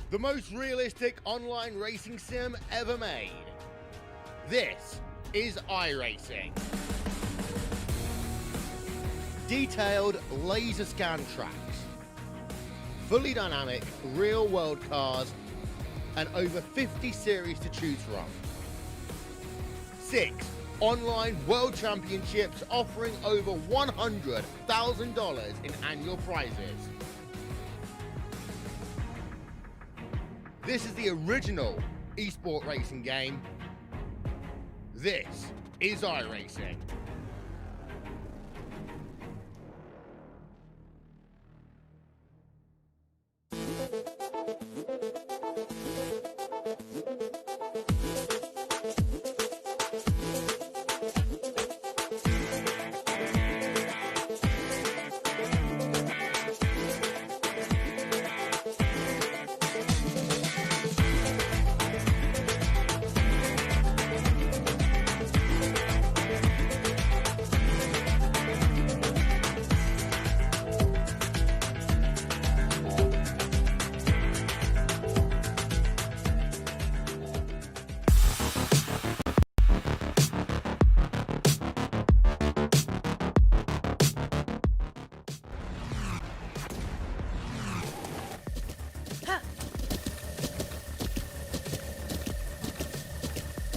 the most realistic online racing sim ever made. This is iRacing. Detailed laser scan tracks, fully dynamic real-world cars, and over 50 series to choose from. 6 online world championships offering over $100,000 in annual prizes. This is the original esport racing game. This is iRacing.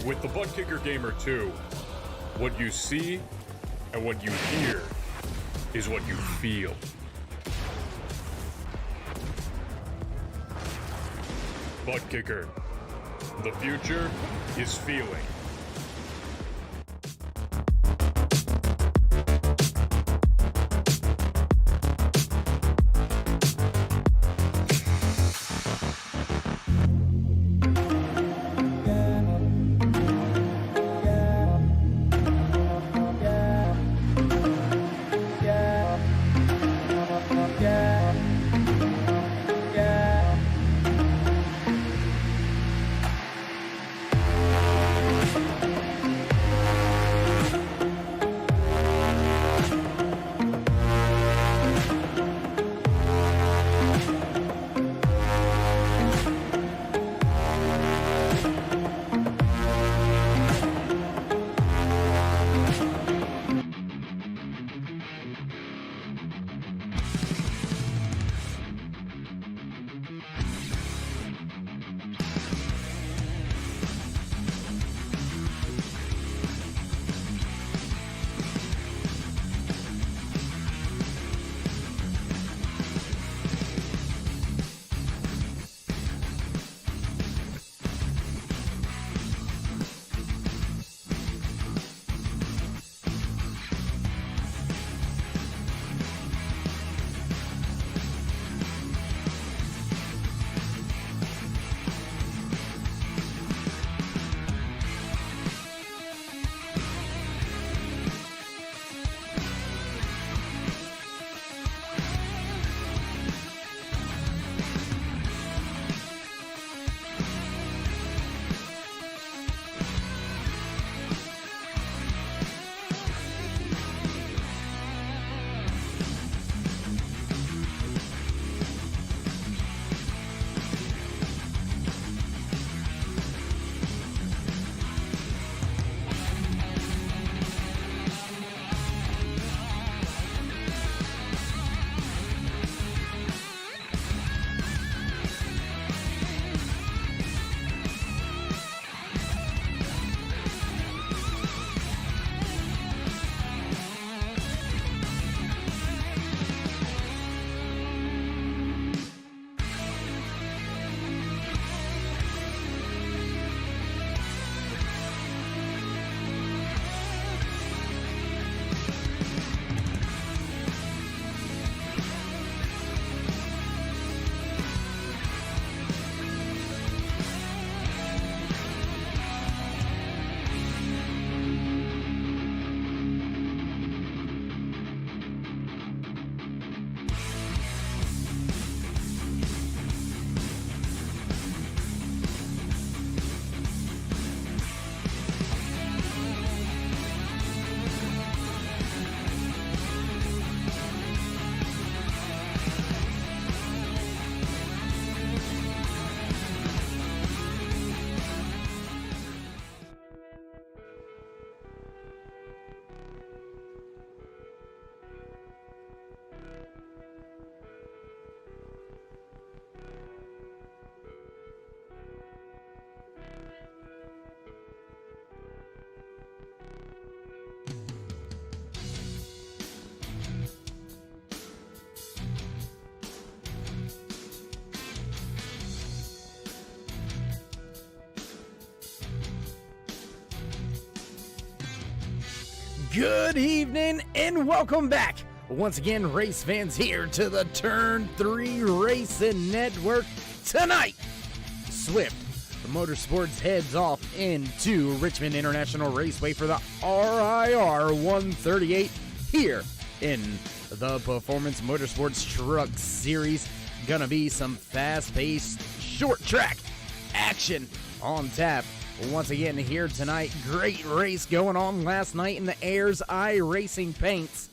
With the Butt Kicker Gamer 2, what you see and what you hear is what you feel. Butt Kicker. The future is feeling. Good evening and welcome back. Once again, race fans, here to the Turn 3 Racing Network. Tonight, Swift MotorSports heads off into Richmond International Raceway for the RIR 138 here in the Performance Motorsports Truck Series. Gonna be some fast-paced, short track action on tap once again here tonight. Great race going on last night in the Ayers Eye Racing Paints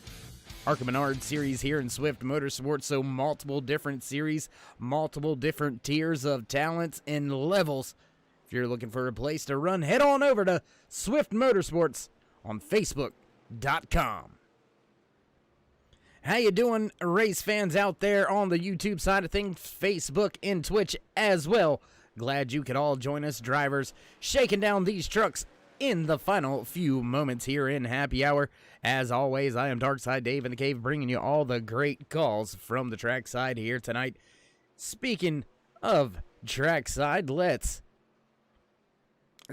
ARCA Menard series here in Swift Motorsports. So multiple different series, multiple different tiers of talents and levels. If you're looking for a place to run, head on over to Swift Motorsports on Facebook.com. How you doing, race fans out there on the YouTube side of things, Facebook and Twitch as well? Glad you could all join us, drivers, shaking down these trucks in the final few moments here in Happy Hour. As always, I am Darkside Dave in the Cave, bringing you all the great calls from the trackside here tonight. Speaking of trackside, let's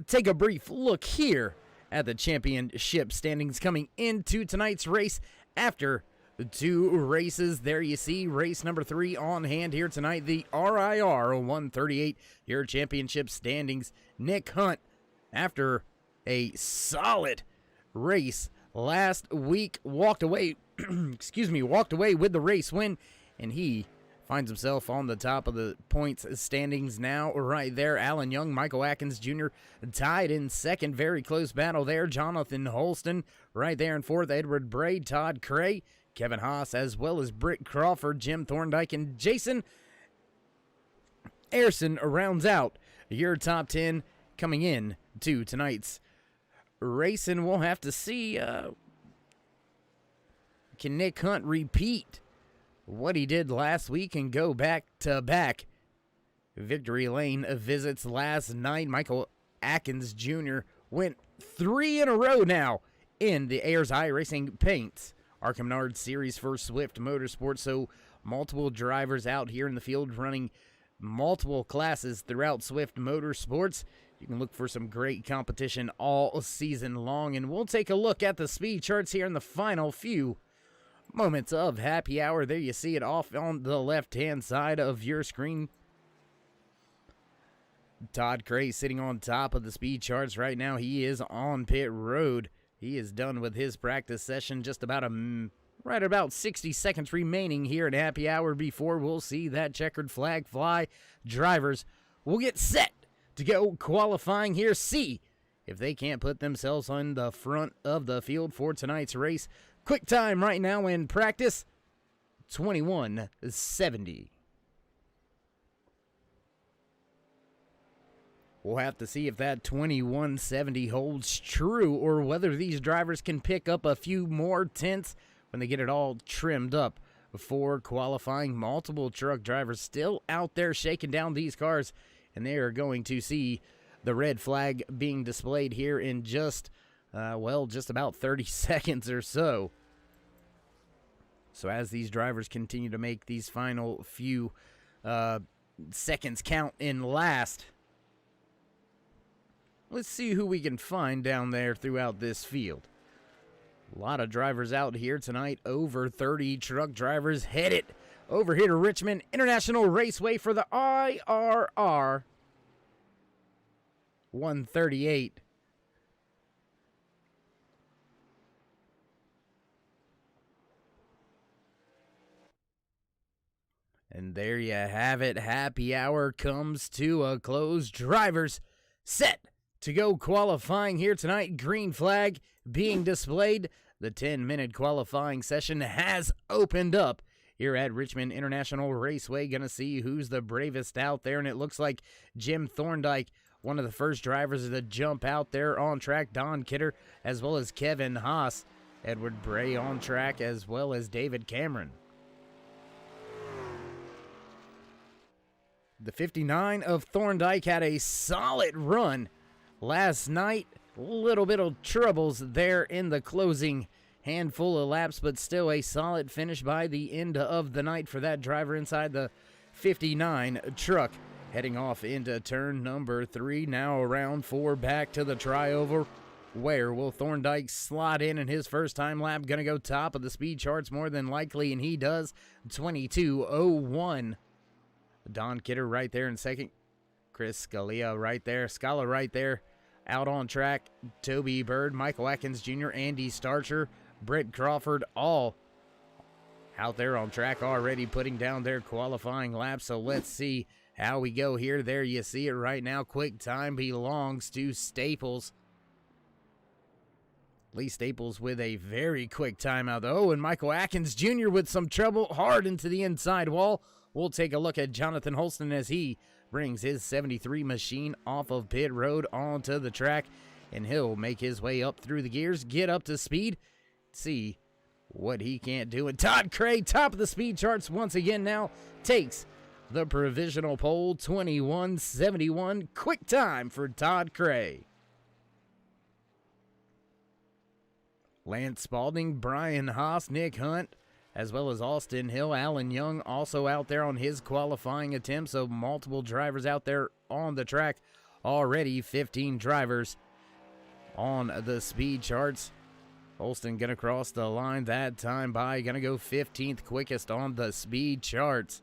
take a brief look here at the championship standings coming into tonight's race. After the two races, there you see race number 3 on hand here tonight, the RIR 138, your championship standings. Nick Hunt, after a solid race last week, walked away with the race win, and he finds himself on the top of the points standings now right there. Alan Young, Michael Atkins Jr. tied in second. Very close battle there. Jonathan Holston right there in fourth. Edward Bray, Todd Cray, Kevin Haas, as well as Britt Crawford, Jim Thorndike, and Jason Ayerson rounds out your top 10 coming in to tonight's race. And we'll have to see, can Nick Hunt repeat what he did last week and go back-to-back victory lane visits last night? Michael Atkins Jr. went 3 in a row now in the Ayers Eye Racing Paints ARCA Menard series for Swift Motorsports. So multiple drivers out here in the field running multiple classes throughout Swift Motorsports. You can look for some great competition all season long. And we'll take a look at the speed charts here in the final few moments of Happy Hour. There you see it off on the left-hand side of your screen. Todd Cray sitting on top of the speed charts right now. He is on pit road. He is done with his practice session. Just about right about 60 seconds remaining here at Happy Hour before we'll see that checkered flag fly. Drivers will get set to go qualifying here. See if they can't put themselves on the front of the field for tonight's race. Quick time right now in practice, 21:70. We'll have to see if that 21:70 holds true or whether these drivers can pick up a few more tenths when they get it all trimmed up before qualifying. Multiple truck drivers still out there shaking down these cars, and they are going to see the red flag being displayed here in just about 30 seconds or so. So as these drivers continue to make these final few seconds count in last, let's see who we can find down there throughout this field. A lot of drivers out here tonight, over 30 truck drivers headed over here to Richmond International Raceway for the IRR 138. And there you have it. Happy Hour comes to a close. Drivers set to go qualifying here tonight. Green flag being displayed. The 10-minute qualifying session has opened up here at Richmond International Raceway. Gonna see who's the bravest out there, and it looks like Jim Thorndike, one of the first drivers to jump out there on track. Don Kidder, as well as Kevin Haas. Edward Bray on track, as well as David Cameron. The 59 of Thorndike had a solid run last night. A little bit of troubles there in the closing handful of laps, but still a solid finish by the end of the night for that driver inside the 59 truck. Heading off into turn number 3, now around 4 back to the trioval. Where will Thorndike slot in his first time lap? Gonna go top of the speed charts more than likely, and he does. 22:01. Don Kidder right there in second. Chris Scalia right there. Scala right there. Out on track, Toby Bird, Michael Atkins Jr., Andy Starcher, Britt Crawford, all out there on track already putting down their qualifying laps. So let's see how we go here. There you see it right now. Quick time belongs to Staples. Lee Staples with a very quick timeout, though, and Michael Atkins Jr. with some trouble hard into the inside wall. We'll take a look at Jonathan Holston as he brings his 73 machine off of pit road onto the track, and he'll make his way up through the gears, get up to speed, see what he can't do. And Todd Cray, top of the speed charts once again now, takes the provisional pole. 21:71. Quick time for Todd Cray. Lance Spalding, Brian Haas, Nick Hunt, as well as Austin Hill. Alan Young also out there on his qualifying attempt, so multiple drivers out there on the track already. 15 drivers on the speed charts. Holston gonna cross the line that time by, gonna go 15th quickest on the speed charts.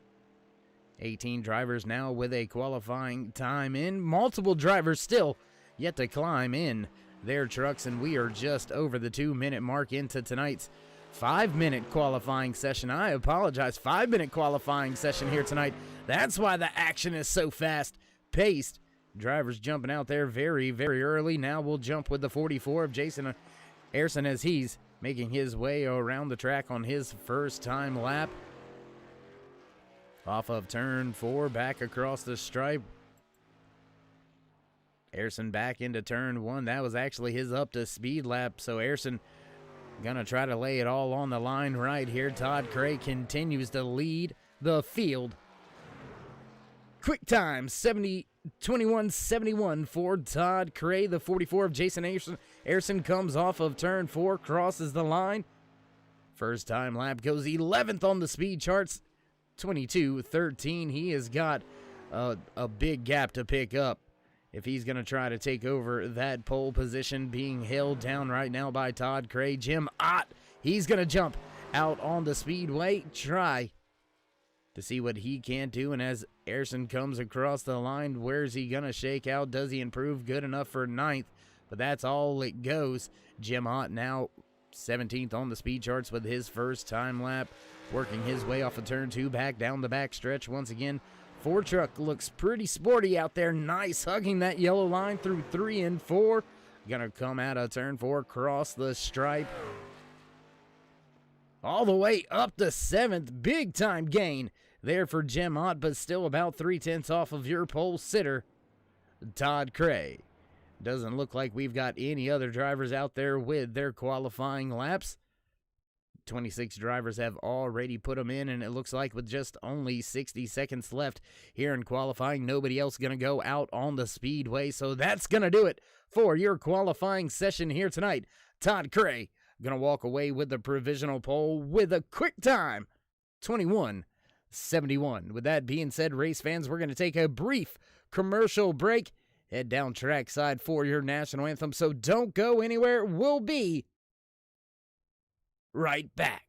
18 drivers now with a qualifying time in. Multiple drivers still yet to climb in their trucks, and we are just over the 2-minute mark into tonight's 5-minute qualifying session. I apologize, 5-minute qualifying session here tonight. That's why the action is so fast paced. Drivers jumping out there very, very early. Now we'll jump with the 44 of Jason Ayerson as he's making his way around the track on his first time lap. Off of turn 4, back across the stripe. Ayerson back into turn 1. That was actually his up to speed lap, so Ayerson gonna try to lay it all on the line right here. Todd Cray continues to lead the field. Quick time, 21:71 for Todd Cray. The 44 of Jason Ayerson. Ayerson comes off of turn 4, crosses the line. First time lap goes 11th on the speed charts. 22:13. He has got a big gap to pick up if he's going to try to take over that pole position, being held down right now by Todd Cray. Jim Ott, he's going to jump out on the speedway, try to see what he can do. And as Ayerson comes across the line, where's he going to shake out? Does he improve? Good enough for 9th, but that's all it goes. Jim Ott now 17th on the speed charts with his first time lap, working his way off of turn 2, back down the back stretch once again. Ford truck looks pretty sporty out there. Nice, hugging that yellow line through 3 and 4. Gonna come out of turn 4, cross the stripe. All the way up to 7th. Big time gain there for Jim Ott, but still about 3/10 off of your pole sitter, Todd Cray. Doesn't look like we've got any other drivers out there with their qualifying laps. 26 drivers have already put them in, and it looks like with just only 60 seconds left here in qualifying, nobody else going to go out on the speedway. So that's going to do it for your qualifying session here tonight. Todd Cray going to walk away with the provisional pole with a quick time, 21:71. With that being said, race fans, we're going to take a brief commercial break. Head down trackside for your national anthem, so don't go anywhere. We'll be right back.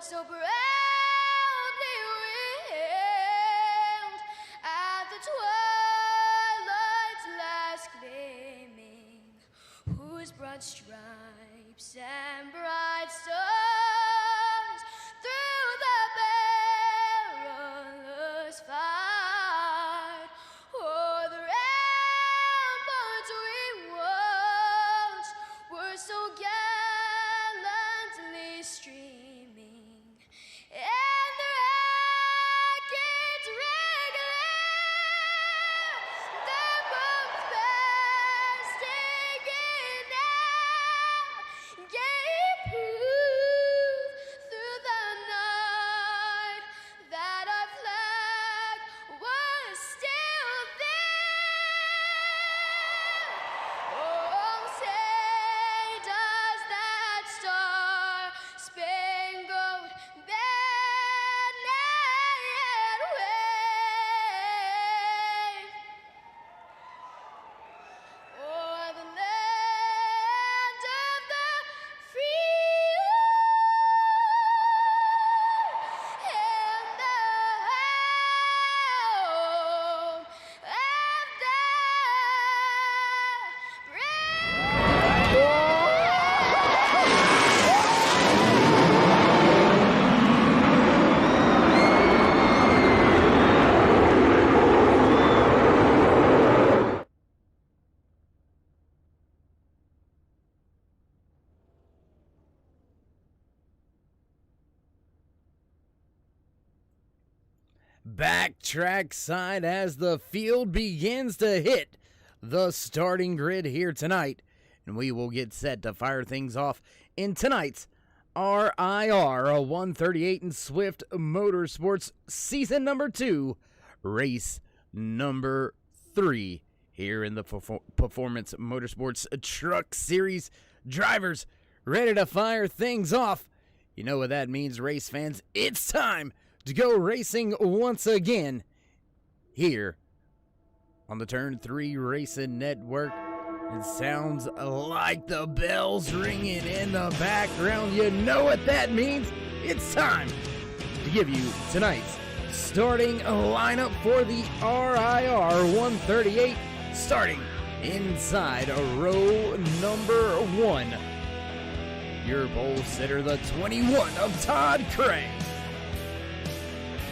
So proudly wailed at the twilight's last gleaming, whose broad stripes and bright stars through the perilous fight o'er the ramparts we watched were backtrack side as the field begins to hit the starting grid here tonight. And we will get set to fire things off in tonight's RIR 138 in Swift Motorsports Season number 2, Race number 3 here in the Performance Motorsports Truck Series. Drivers ready to fire things off. You know what that means, race fans. It's time to go racing once again here on the Turn 3 Racing Network. It sounds like the bells ringing in the background. You know what that means. It's time to give you tonight's starting lineup for the RIR 138, starting inside row number 1. Your pole sitter, the 21 of Todd Craig.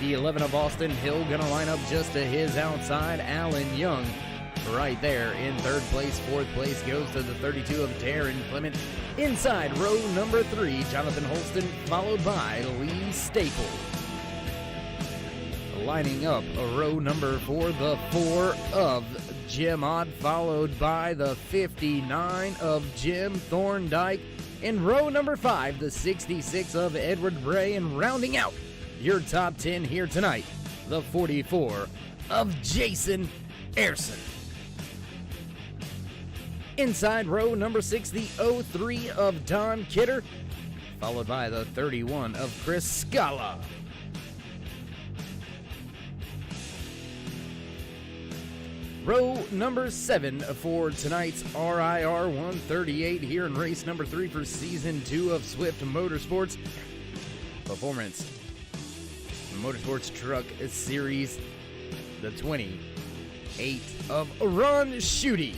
The 11 of Austin Hill gonna line up just to his outside. Alan Young right there in third place. Fourth place goes to the 32 of Darren Clement. Inside row number 3, Jonathan Holston, followed by Lee Staple. Lining up row number 4, the 4 of Jim Ott, followed by the 59 of Jim Thorndike. In row number 5, the 66 of Edward Bray, and rounding out your top 10 here tonight, the 44 of Jason Ayrson. Inside row number 6, the 03 of Don Kidder, followed by the 31 of Chris Scala. Row number 7 for tonight's RIR 138 here in race number 3 for Season 2 of Swift Motorsports Performance Motorsports Truck Series, the 28 of Ron Schutte.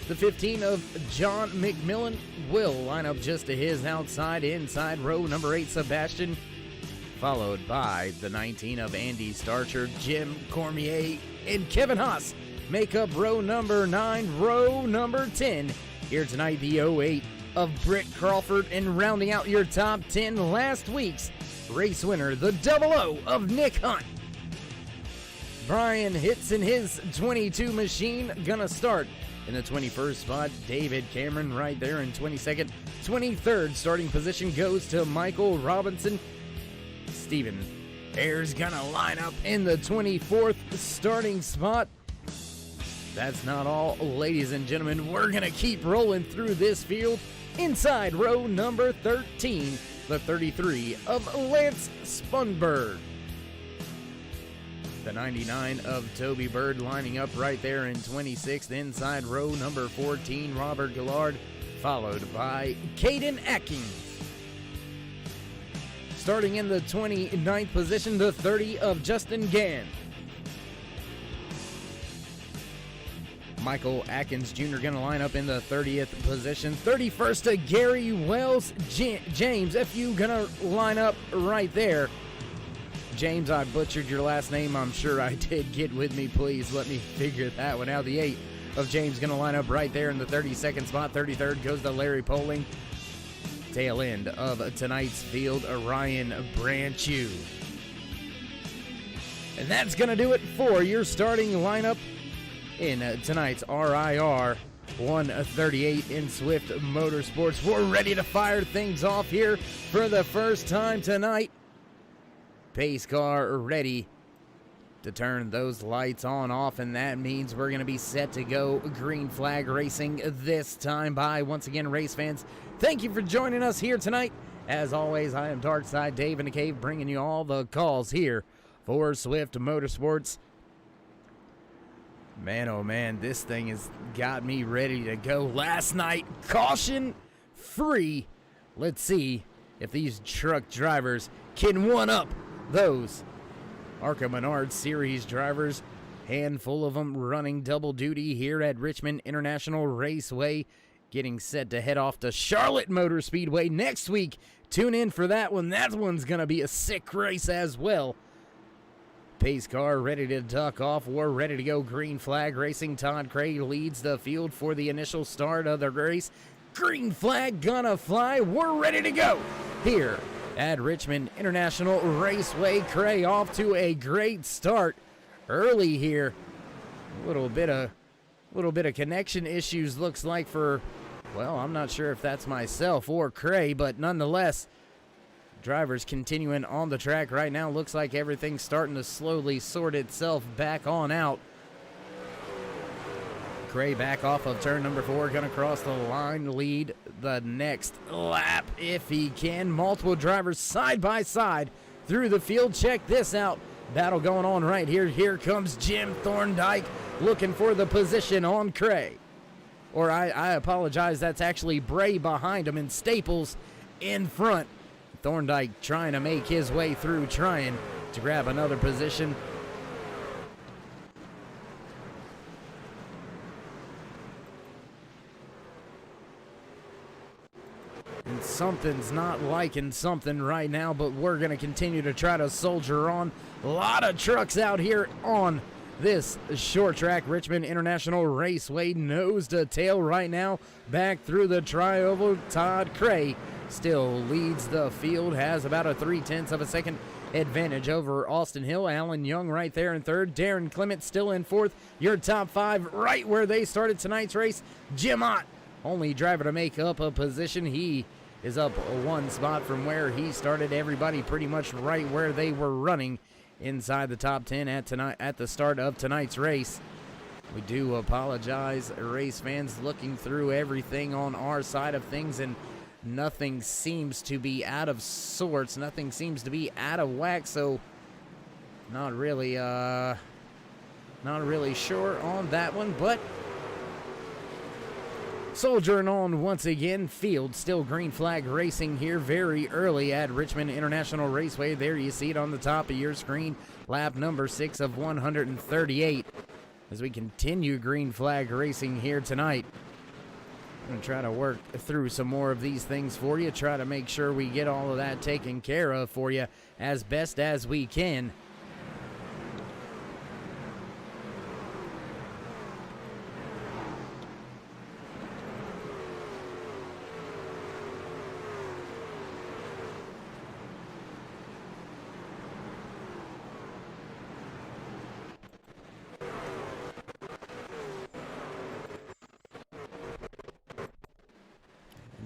The 15 of John McMillan will line up just to his outside. Inside row number 8, Sebastian, followed by the 19 of Andy Starcher. Jim Cormier and Kevin Haas make up row number 9. Row number 10 here tonight, the 08 of Britt Crawford, and rounding out your top 10, last week's race winner, the 00 of Nick Hunt. Brian Hitz in his 22 machine gonna start in the 21st spot. David Cameron right there in 22nd. 23rd starting position goes to Michael Robinson. Steven Ayers gonna line up in the 24th starting spot. That's not all, ladies and gentlemen. We're gonna keep rolling through this field. Inside row number 13, the 33 of Lance Spunberg. The 99 of Toby Bird lining up right there in 26th. Inside row number 14, Robert Gillard, followed by Caden Atkins. Starting in the 29th position, the 30 of Justin Gann. Michael Atkins Jr. going to line up in the 30th position. 31st to Gary Wells. James, if you going to line up right there. James, I butchered your last name. I'm sure I did. Get with me, please. Let me figure that one out. The 8 of James going to line up right there in the 32nd spot. 33rd goes to Larry Poling. Tail end of tonight's field, Ryan Branchew. And that's going to do it for your starting lineup in tonight's RIR 138 in Swift Motorsports. We're ready to fire things off here for the first time tonight. Pace car ready to turn those lights on off, and that means we're going to be set to go green flag racing this time by. Once again, race fans, thank you for joining us here tonight. As always, I am Darkside Dave in the Cave, bringing you all the calls here for Swift Motorsports. Man, oh man, this thing has got me ready to go. Last night, caution free. Let's see if these truck drivers can one-up those Arca Menard Series drivers. Handful of them running double duty here at Richmond International Raceway, getting set to head off to Charlotte Motor Speedway next week. Tune in for that one. That one's going to be a sick race as well. Pace car ready to duck off. We're ready to go green flag racing. Todd Craig leads the field for the initial start of the race. Green flag gonna fly. We're ready to go here at Richmond International Raceway. Cray off to a great start early here. A little bit of connection issues looks like for, well, I'm not sure if that's myself or Cray, but nonetheless, drivers continuing on the track right now. Looks like everything's starting to slowly sort itself back on out. Cray back off of turn number 4, gonna cross the line, lead the next lap if he can. Multiple drivers side by side through the field. Check this out. Battle going on right here. Here comes Jim Thorndike looking for the position on Cray. Or I apologize, that's actually Bray behind him and Staples in front. Thorndike trying to make his way through, trying to grab another position. And something's not liking something right now, but we're going to continue to try to soldier on. A lot of trucks out here on this short track. Richmond International Raceway nose to tail right now. Back through the tri-oval. Todd Cray still leads the field, has about a 0.3 of a second advantage over Austin Hill. Alan Young right there in third. Darren Clement still in fourth. Your top 5 right where they started tonight's race. Jim Ott, only driver to make up a position. He is up 1 spot from where he started. Everybody pretty much right where they were running inside the top 10 at the start of tonight's race. We do apologize, race fans, looking through everything on our side of things, and nothing seems to be out of sorts. Nothing seems to be out of whack, so not really sure on that one, but soldiering on once again. Field still green flag racing here very early at Richmond International Raceway. There you see it on the top of your screen. Lap number 6 of 138 as we continue green flag racing here tonight. I'm going to try to work through some more of these things for you. Try to make sure we get all of that taken care of for you as best as we can.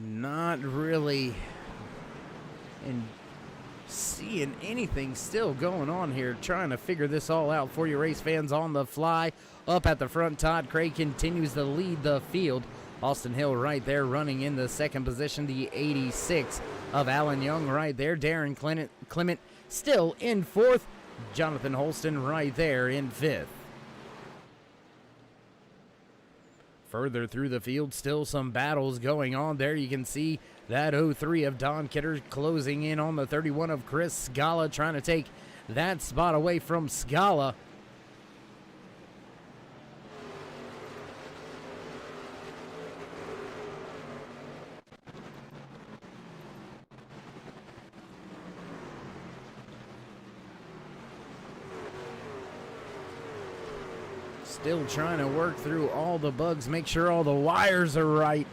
Not really seeing anything still going on here. Trying to figure this all out for you, race fans, on the fly. Up at the front, Todd Cray continues to lead the field. Austin Hill right there running in the second position. The 86 of Alan Young right there. Darren Clement still in fourth. Jonathan Holston right there in fifth. Further through the field, still some battles going on. There you can see that 03 of Don Kidder closing in on the 31 of Chris Scala, trying to take that spot away from Scala. Still trying to work through all the bugs, make sure all the wires are right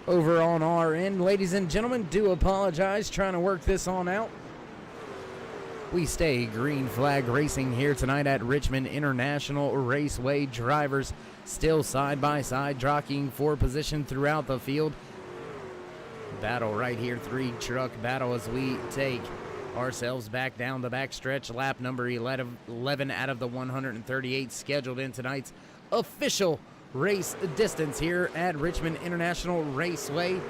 over on our end. Ladies and gentlemen, do apologize, trying to work this on out. We stay green flag racing here tonight at Richmond International Raceway. Drivers still side by side, jockeying for position throughout the field. Battle right here, 3-truck battle as we take ourselves back down the backstretch. Lap number 11 out of the 138 scheduled in tonight's official race distance here at Richmond International Raceway.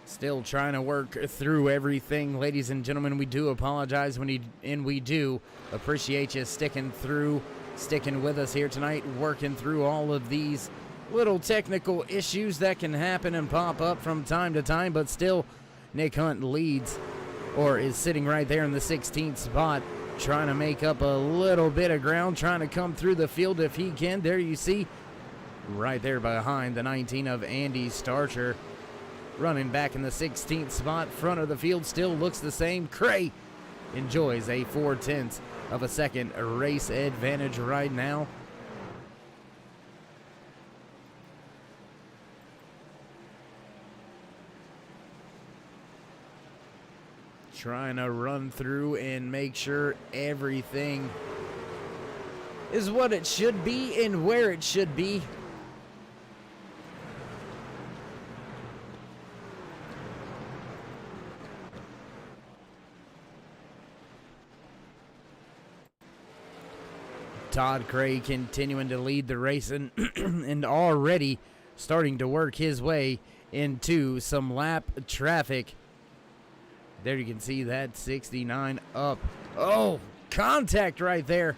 Still trying to work through everything, ladies and gentlemen. We do apologize and we do appreciate you sticking with us here tonight, working through all of these little technical issues that can happen and pop up from time to time. But still, Nick Hunt leads, or is sitting right there in the 16th spot, trying to make up a little bit of ground, trying to come through the field if he can. There you see, right there behind the 19 of Andy Starcher. running back in the 16th spot. Front of the field still looks the same. Cray enjoys a 4/10 of a second race advantage right now. Trying to run through and make sure everything is what it should be and where it should be. Todd Cray continuing to lead the race and already starting to work his way into some lap traffic. There you can see that 69 up. Oh, contact right there.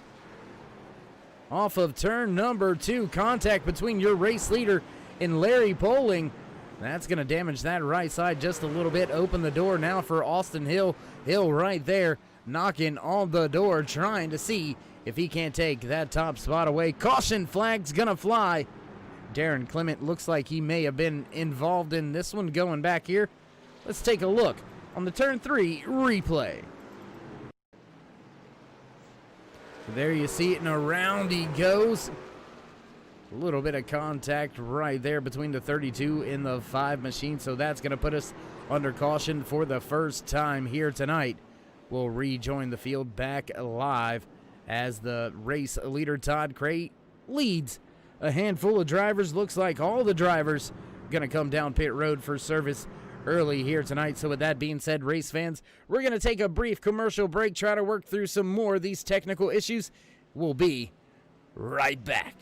Off of turn number 2, contact between your race leader and Larry Poling. That's going to damage that right side just a little bit. Open the door now for Austin Hill. Hill right there, knocking on the door, trying to see if he can't take that top spot away. Caution flag's going to fly. Darren Clement looks like he may have been involved in this one going back here. Let's take a look on the turn 3 replay. There you see it, and around he goes. A little bit of contact right there between the 32 and the 5 machine, so that's going to put us under caution for the first time here tonight. We'll rejoin the field back live as the race leader Todd Cray leads a handful of drivers. Looks like all the drivers going to come down pit road for service early here tonight. So with that being said, race fans, we're going to take a brief commercial break, try to work through some more of these technical issues. We'll be right back.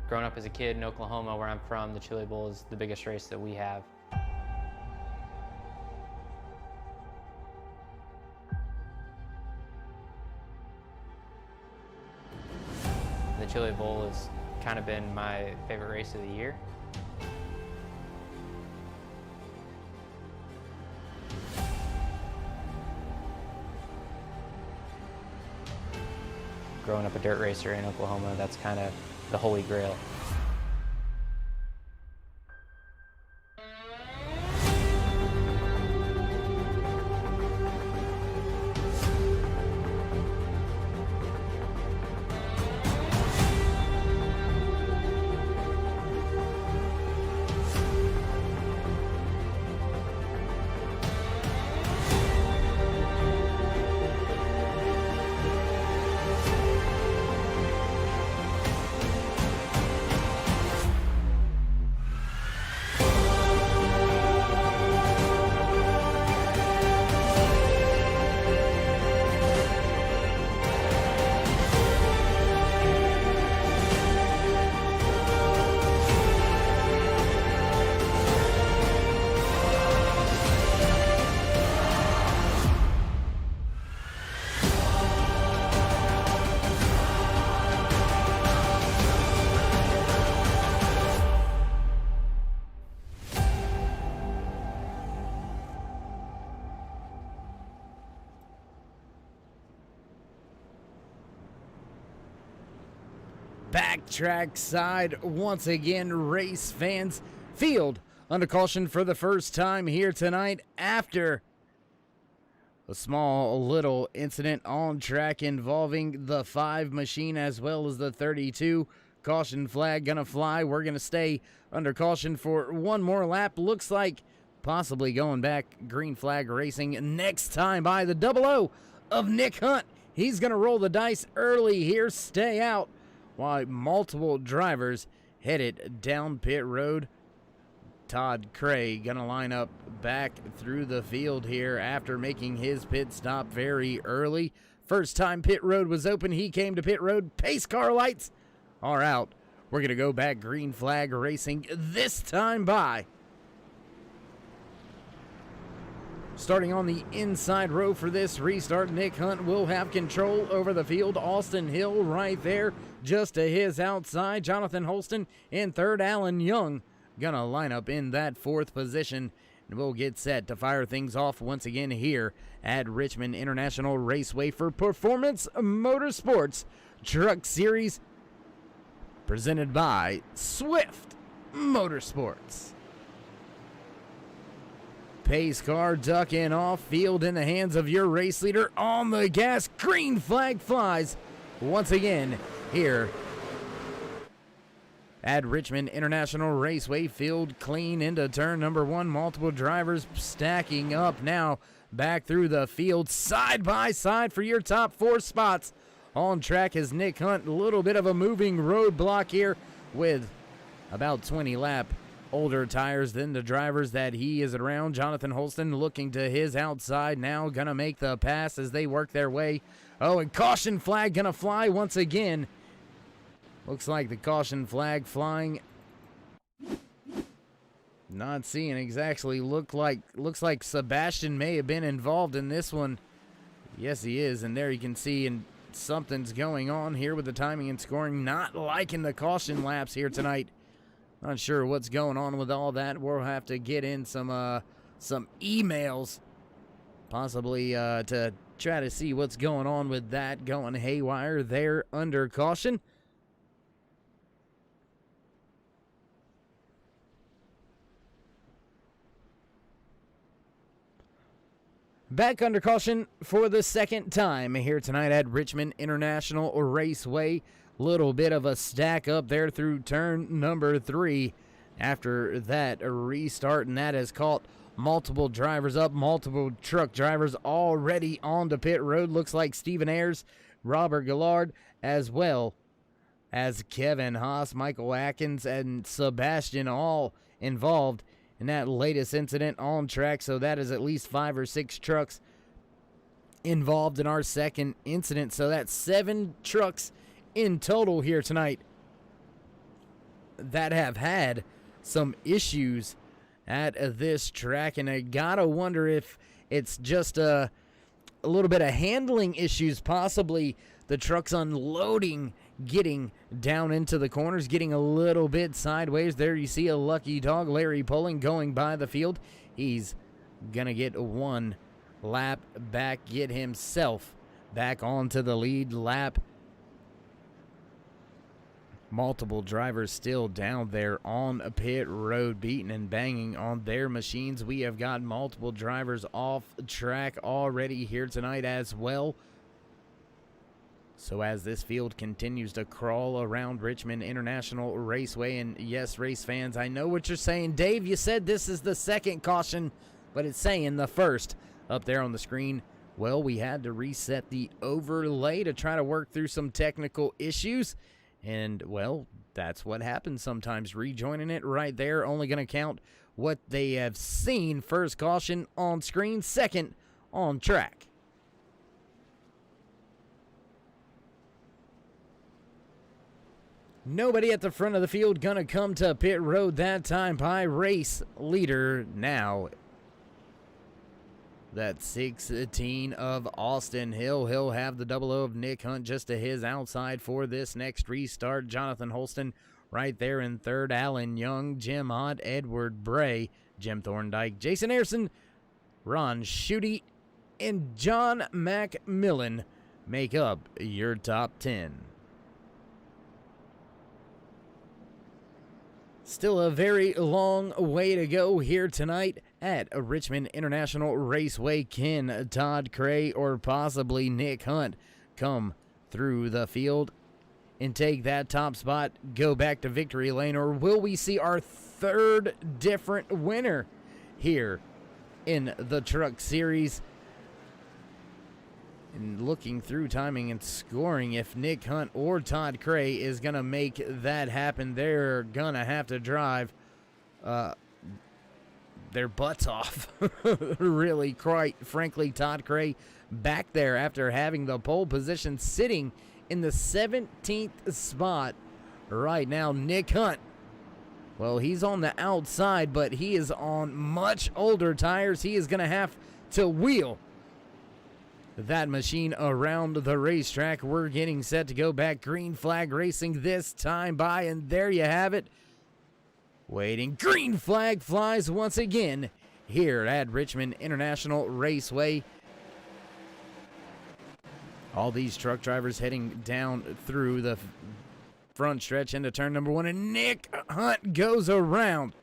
Growing up as a kid in Oklahoma, where I'm from, the Chili Bowl is the biggest race that we have. The Chili Bowl has kind of been my favorite race of the year. Growing up a dirt racer in Oklahoma, that's kind of the holy grail. Backtrack side once again, race fans. Field under caution for the first time here tonight after a small little incident on track involving the 5 machine as well as the 32. Caution flag gonna fly. We're gonna stay under caution for one more lap. Looks like possibly going back. Green flag racing next time by the 00 of Nick Hunt. He's gonna roll the dice early here, stay out, while multiple drivers headed down pit road. Todd Cray gonna line up back through the field here after making his pit stop very early. First time pit road was open, he came to pit road. Pace car lights are out. We're gonna go back green flag racing this time by. Starting on the inside row for this restart, Nick Hunt will have control over the field. Austin Hill right there just to his outside. Jonathan Holston in third. Alan Young gonna line up in that 4th position. And we'll get set to fire things off once again here at Richmond International Raceway for Performance Motorsports Truck Series presented by Swift Motorsports. Pace car ducking off field in the hands of your race leader on the gas. Green flag flies once again here at Richmond International Raceway. Field clean into turn number 1. Multiple drivers stacking up now back through the field side by side for your top 4 spots. On track is Nick Hunt. A little bit of a moving roadblock here with about 20 lap older tires than the drivers that he is around. Jonathan Holston looking to his outside now, gonna make the pass as they work their way. Oh, and caution flag gonna fly once again. Looks like the caution flag flying. Not seeing exactly. Looks like Sebastian may have been involved in this one. Yes, he is, and there you can see and something's going on here with the timing and scoring. Not liking the caution laps here tonight. Not sure what's going on with all that. We'll have to get in some emails, possibly to try to see what's going on with that going haywire there under caution. Back under caution for the second time here tonight at Richmond International Raceway. Little bit of a stack up there through turn number 3. After that, a restart, and that has caught multiple drivers up, multiple truck drivers already on the pit road. Looks like Stephen Ayers, Robert Gillard, as well as Kevin Haas, Michael Atkins, and Sebastian all involved in that latest incident on track. So that is at least 5 or 6 trucks involved in our second incident. So that's 7 trucks in total here tonight that have had some issues at this track, and I gotta wonder if it's just a little bit of handling issues, possibly the trucks unloading, getting down into the corners, getting a little bit sideways. There you see a lucky dog, Larry Pulling, going by the field. He's gonna get 1 lap back, get himself back onto the lead lap. Multiple drivers still down there on a pit road, beating and banging on their machines. We have got multiple drivers off track already here tonight as well. So as this field continues to crawl around Richmond International Raceway, and yes, race fans, I know what you're saying. Dave, you said this is the second caution, but it's saying the first up there on the screen. Well, we had to reset the overlay to try to work through some technical issues. And, well, that's what happens sometimes. Rejoining it right there, only going to count what they have seen. First caution on screen, second on track. Nobody at the front of the field going to come to pit road that time by race leader now. That 16 of Austin Hill. He'll have the 00 of Nick Hunt just to his outside for this next restart. Jonathan Holston right there in third. Alan Young, Jim Ott, Edward Bray, Jim Thorndike, Jason Ayerson, Ron Schutte, and John McMillan make up your top 10. Still a very long way to go here tonight at Richmond International Raceway. Can Todd Cray or possibly Nick Hunt come through the field and take that top spot, go back to victory lane, or will we see our third different winner here in the Truck Series? And looking through timing and scoring, if Nick Hunt or Todd Cray is going to make that happen, they're going to have to drive their butts off. Really, quite frankly, Todd Cray back there after having the pole position, sitting in the 17th spot right now. Nick Hunt, well, he's on the outside, but he is on much older tires. He is going to have to wheel that machine around the racetrack. We're getting set to go back. Green flag racing this time by, and there you have it. Waiting. Green flag flies once again here at Richmond International Raceway. All these truck drivers heading down through the front stretch into turn number 1, and Nick Hunt goes around.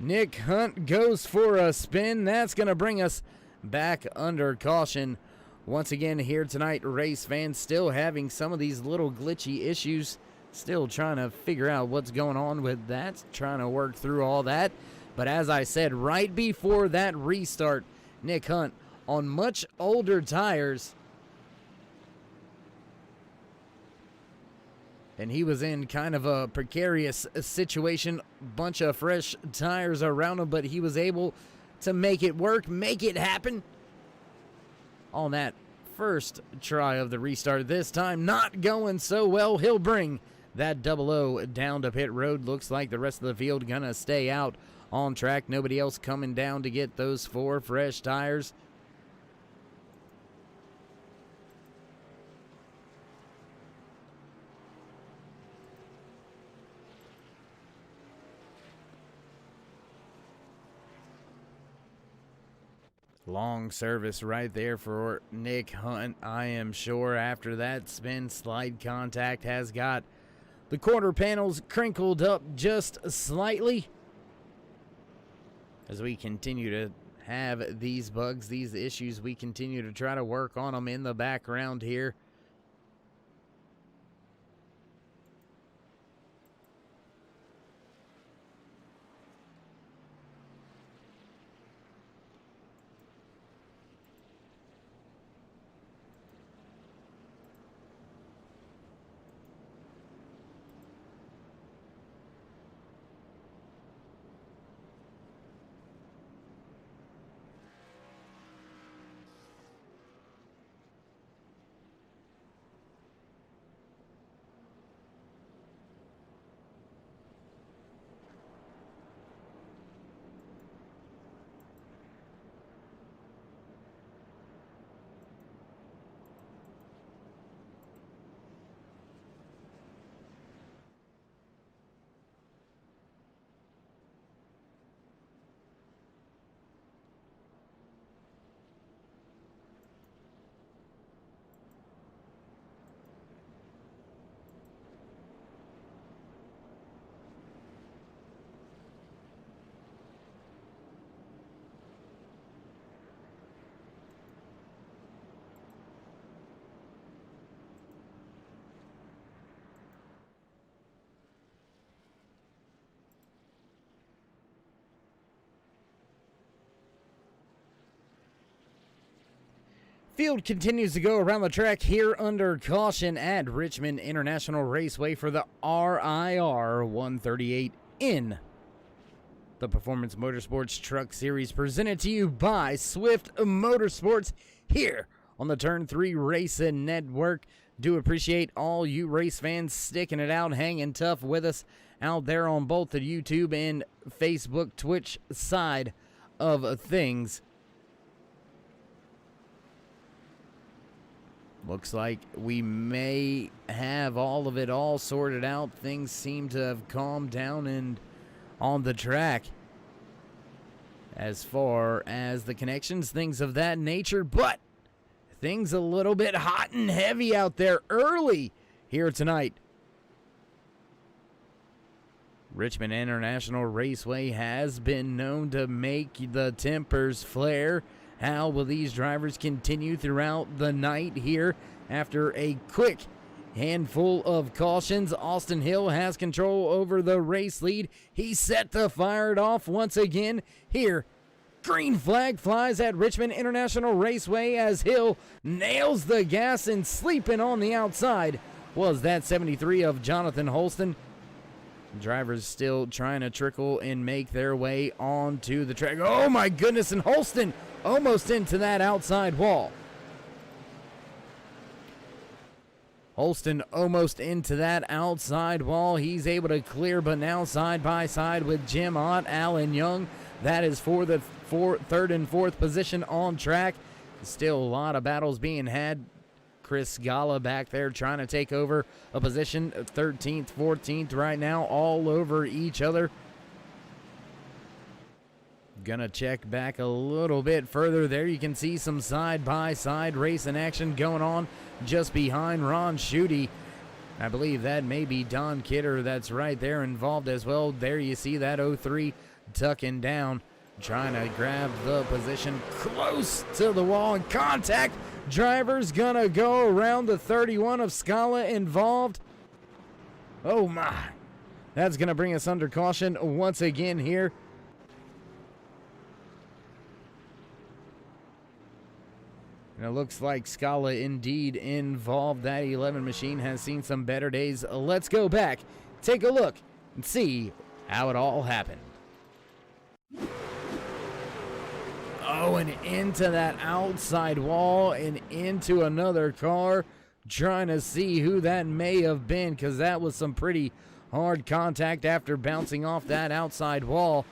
Nick Hunt goes for a spin. That's going to bring us back under caution. Once again here tonight, race fans still having some of these little glitchy issues. Still trying to figure out what's going on with that. Trying to work through all that. But as I said, right before that restart, Nick Hunt on much older tires. And he was in kind of a precarious situation. Bunch of fresh tires around him, but he was able to make it work, make it happen on that first try of the restart. This time not going so well. He'll bring that 00 down to pit road. Looks like the rest of the field gonna stay out on track. Nobody else coming down to get those 4 fresh tires. Long service right there for Nick Hunt. I am sure after that spin, slide contact has got the quarter panels crinkled up just slightly. As we continue to have these bugs, these issues, we continue to try to work on them in the background here. Field continues to go around the track here under caution at Richmond International Raceway for the RIR 138 in the Performance Motorsports Truck Series, presented to you by Swift MotorSports here on the Turn 3 Racing Network. Do appreciate all you race fans sticking it out, hanging tough with us out there on both the YouTube and Facebook, Twitch side of things. Looks like we may have all of it all sorted out. Things seem to have calmed down and on the track as far as the connections, things of that nature, but things a little bit hot and heavy out there early here tonight. Richmond International Raceway has been known to make the tempers flare. How will these drivers continue throughout the night here after a quick handful of cautions? Austin Hill has control over the race lead. He's set to fire it off once again here. Green flag flies at Richmond International Raceway as Hill nails the gas, and sleeping on the outside was that 73 of Jonathan Holston. Drivers still trying to trickle and make their way onto the track. Oh my goodness, and Holston almost into that outside wall. Holston almost into that outside wall. He's able to clear, but now side by side with Jim Ott, Alan Young. That is for the third and fourth position on track. Still a lot of battles being had. Chris Scala back there trying to take over a position, 13th, 14th right now, all over each other. Gonna check back a little bit further. There you can see some side-by-side racing action going on just behind Ron Schutte. I believe that may be Don Kidder that's right there involved as well. There you see that 03 tucking down, trying to grab the position close to the wall and contact. Driver's gonna go around the 31 of Scala involved. Oh my. That's gonna bring us under caution once again here. And it looks like Scala indeed involved. That 11 machine has seen some better days. Let's go back, take a look, and see how it all happened. Oh, and into that outside wall and into another car. Trying to see who that may have been, because that was some pretty hard contact after bouncing off that outside wall.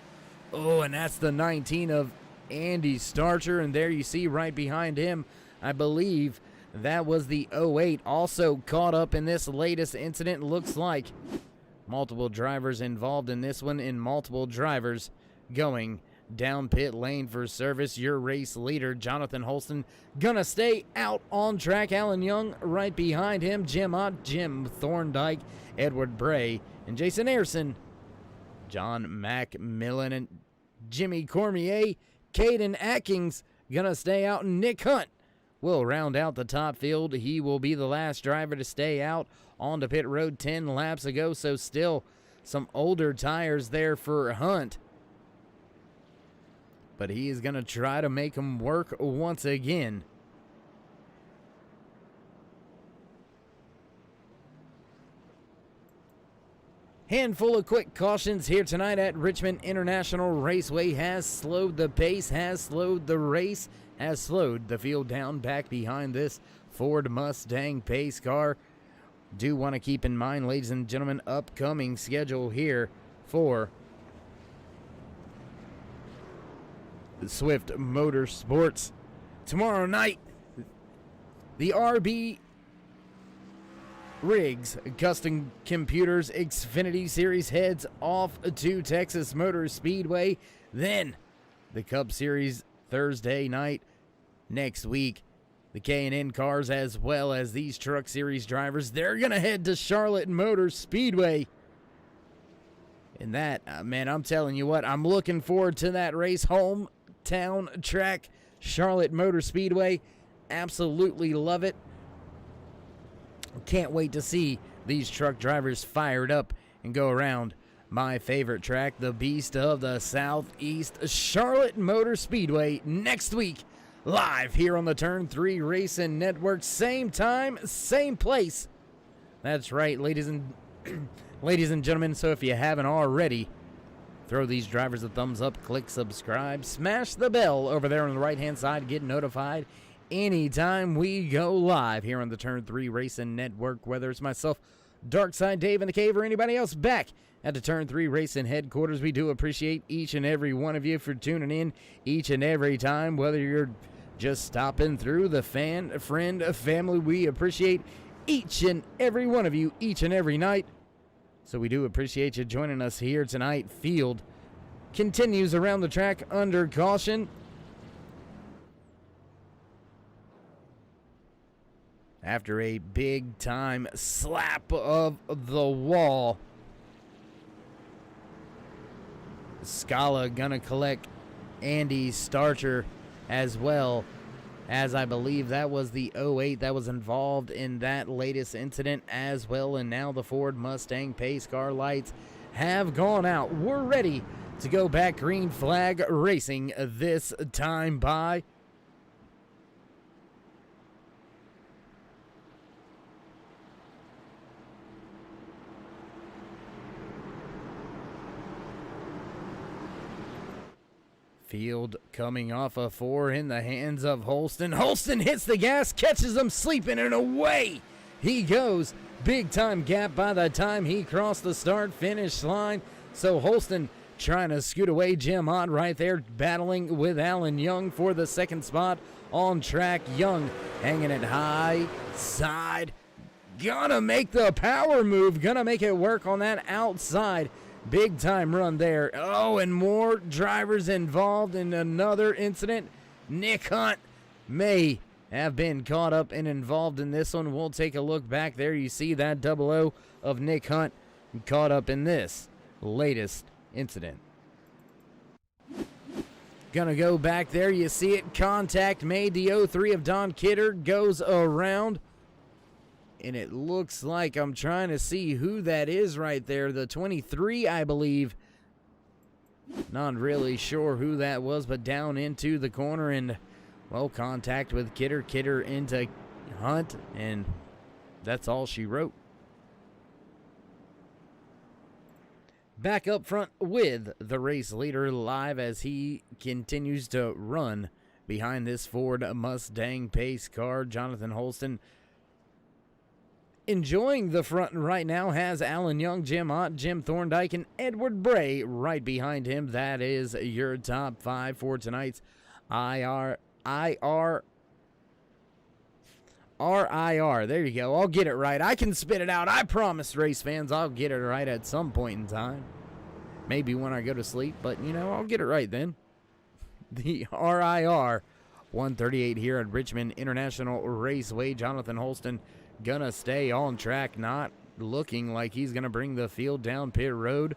Oh, and that's the 19 of Andy Starcher, and there you see right behind him, I believe that was the 08, also caught up in this latest incident. Looks like multiple drivers involved in this one, and multiple drivers going down pit lane for service. Your race leader, Jonathan Holston, gonna stay out on track. Alan Young right behind him, Jim Ott, Jim Thorndike, Edward Bray, and Jason Ayerson, John Macmillan, and Jimmy Cormier. Caden Atkins gonna stay out, and Nick Hunt will round out the top field. He will be the last driver to stay out onto pit road 10 laps ago, so still some older tires there for Hunt. But he is going to try to make them work once again. Handful of quick cautions here tonight at Richmond International Raceway. Has slowed the pace, has slowed the race, has slowed the field down back behind this Ford Mustang pace car. Do want to keep in mind, ladies and gentlemen, upcoming schedule here for the Swift Motorsports. Tomorrow night, the RB Riggs Custom Computers Xfinity Series heads off to Texas Motor Speedway. Then the Cup Series Thursday night. Next week, the K&N cars as well as these Truck Series drivers, they're going to head to Charlotte Motor Speedway. And that, man, I'm telling you what, I'm looking forward to that race. Hometown track, Charlotte Motor Speedway. Absolutely love it. Can't wait to see these truck drivers fired up and go around my favorite track, the Beast of the Southeast, Charlotte Motor Speedway, next week, live here on the Turn 3 Racing Network. Same time, same place. That's right, ladies and gentlemen. So if you haven't already, throw these drivers a thumbs up, click subscribe, smash the bell over there on the right-hand side to get notified anytime we go live here on the Turn 3 Racing Network, whether it's myself, Darkside Dave in the Cave, or anybody else back at the Turn 3 Racing headquarters. We do appreciate each and every one of you for tuning in each and every time, whether you're just stopping through, the fan, friend, family. We appreciate each and every one of you each and every night. So we do appreciate you joining us here tonight. Field continues around the track under caution. After a big-time slap of the wall, Scala gonna collect Andy Starcher as well, as I believe that was the 08 that was involved in that latest incident as well. And now the Ford Mustang pace car lights have gone out. We're ready to go back green flag racing this time by. Field coming off a 4 in the hands of Holston. Holston hits the gas, catches him sleeping, and away he goes. Big time gap by the time he crossed the start-finish line. So Holston trying to scoot away. Jim Ott right there battling with Alan Young for the second spot on track. Young hanging it high side. Gonna make the power move. Gonna make it work on that outside. Big time run there. Oh, and more drivers involved in another incident. Nick Hunt may have been caught up and involved in this one. We'll take a look back there. You see that 00 of Nick Hunt caught up in this latest incident. Gonna go back there. You see it. Contact made. The 03 of Don Kidder goes around. And it looks like I'm trying to see who that is right there. The 23, I believe. Not really sure who that was, but down into the corner and, well, contact with Kidder. Kidder into Hunt, and that's all she wrote. Back up front with the race leader live as he continues to run behind this Ford Mustang pace car. Jonathan Holston enjoying the front right now has Alan Young, Jim Ott, Jim Thorndike, and Edward Bray right behind him. That is your top 5 for tonight's RIR. There you go. I'll get it right. I can spit it out. I promise, race fans, I'll get it right at some point in time. Maybe when I go to sleep, but, you know, I'll get it right then. The RIR 138 here at Richmond International Raceway. Jonathan Holston gonna stay on track, not looking like he's gonna bring the field down pit road.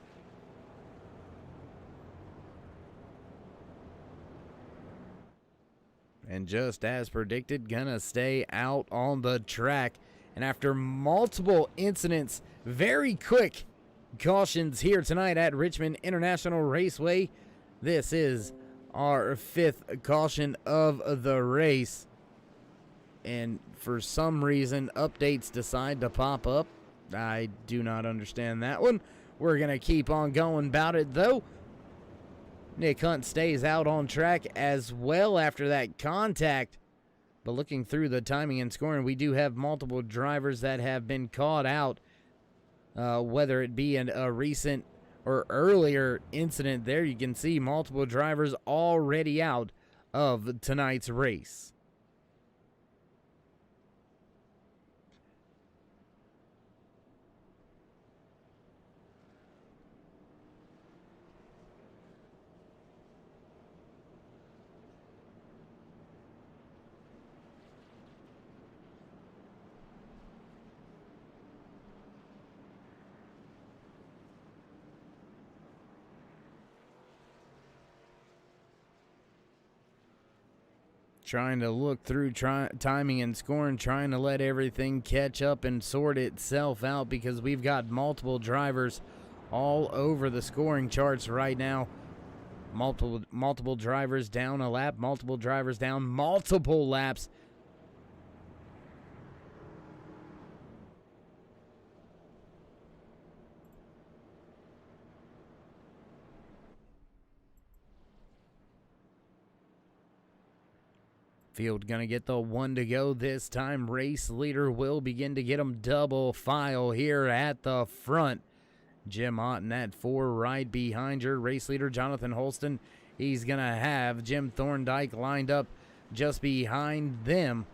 And just as predicted, gonna stay out on the track. And after multiple incidents, very quick cautions here tonight at Richmond International Raceway, this is our 5th caution of the race. And for some reason, updates decide to pop up. I do not understand that one. We're going to keep on going about it, though. Nick Hunt stays out on track as well after that contact. But looking through the timing and scoring, we do have multiple drivers that have been caught out, whether it be a recent or earlier incident there. You can see multiple drivers already out of tonight's race. Trying to look through timing and scoring, trying to let everything catch up and sort itself out because we've got multiple drivers all over the scoring charts right now. Multiple drivers down a lap, multiple drivers down multiple laps. Field going to get the 1 to go this time. Race leader will begin to get them double file here at the front. Jim Otten at 4 right behind your race leader, Jonathan Holston. He's going to have Jim Thorndike lined up just behind them.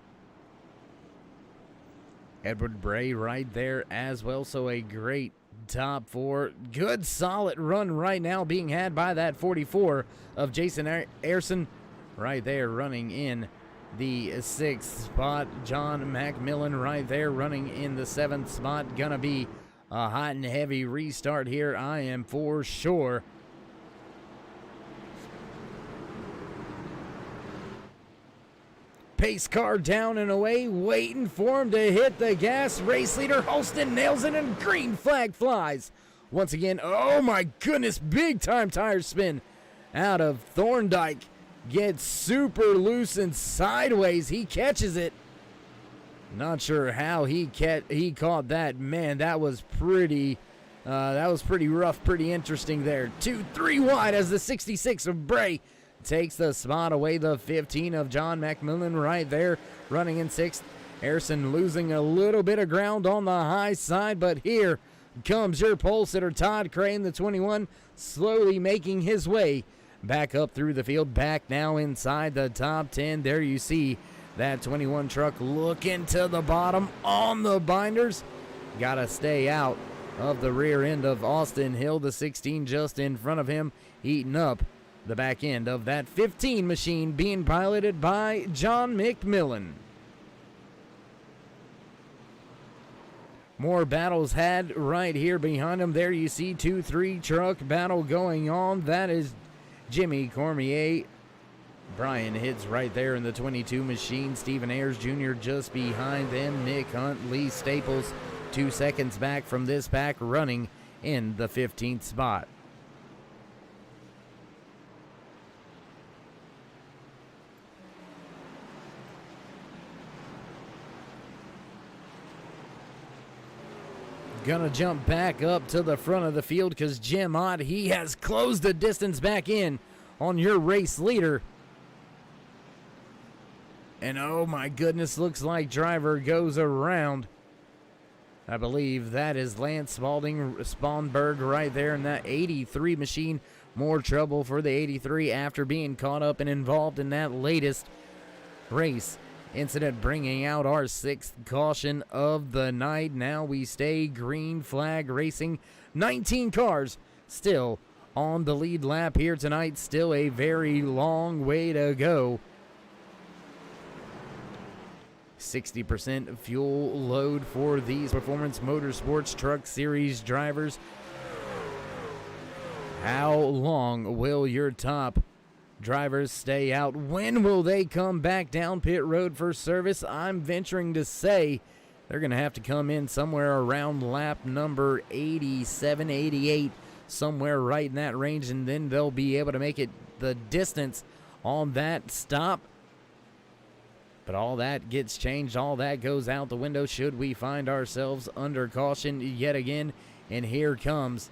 Edward Bray right there as well, so a great top 4. Good solid run right now being had by that 44 of Jason Ayerson right there running in the 6th spot. John McMillan right there running in the 7th spot. Gonna be a hot and heavy restart here, I am for sure. Pace car down and away, waiting for him to hit the gas. Race leader Holston nails it and green flag flies. Once again, oh my goodness, big time tire spin out of Thorndike. Gets super loose and sideways. He catches it. Not sure how he caught that. Man, that was pretty rough, pretty interesting there. 2-3 wide as the 66 of Bray takes the spot away. The 15 of John McMillan right there running in 6th. Ayerson losing a little bit of ground on the high side, but here comes your pole sitter, Todd Crane, the 21, slowly making his way back up through the field, back now inside the top 10. There you see that 21 truck looking to the bottom on the binders. Gotta stay out of the rear end of Austin Hill. The 16 just in front of him, eating up the back end of that 15 machine being piloted by John McMillan. More battles had right here behind him. There you see 2-3 truck battle going on. That is Jimmy Cormier. Brian hits right there in the 22 machine. Stephen Ayers Jr. just behind them. Nick Hunt, Lee Staples 2 seconds back from this pack, running in the 15th spot. Gonna jump back up to the front of the field because Jim Ott, he has closed the distance back in on your race leader. And oh my goodness, looks like driver goes around. I believe that is Lance Sponberg right there in that 83 machine. More trouble for the 83 after being caught up and involved in that latest race incident, bringing out our 6th caution of the night. Now we stay green flag racing. 19 cars still on the lead lap here tonight. Still a very long way to go. 60% fuel load for these Performance Motorsports Truck Series drivers. How long will your top drivers stay out? When will they come back down pit road for service? I'm venturing to say they're going to have to come in somewhere around lap number 87, 88, somewhere right in that range, and then they'll be able to make it the distance on that stop. But all that gets changed. All that goes out the window should we find ourselves under caution yet again. And here comes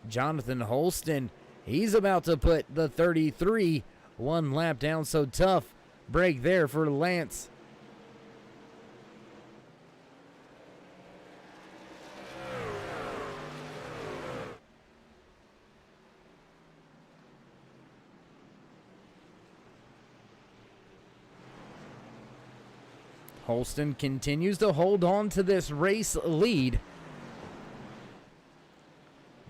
Jonathan Holston. He's about to put the 33 one lap down. So tough break there for Lance. Holston continues to hold on to this race lead.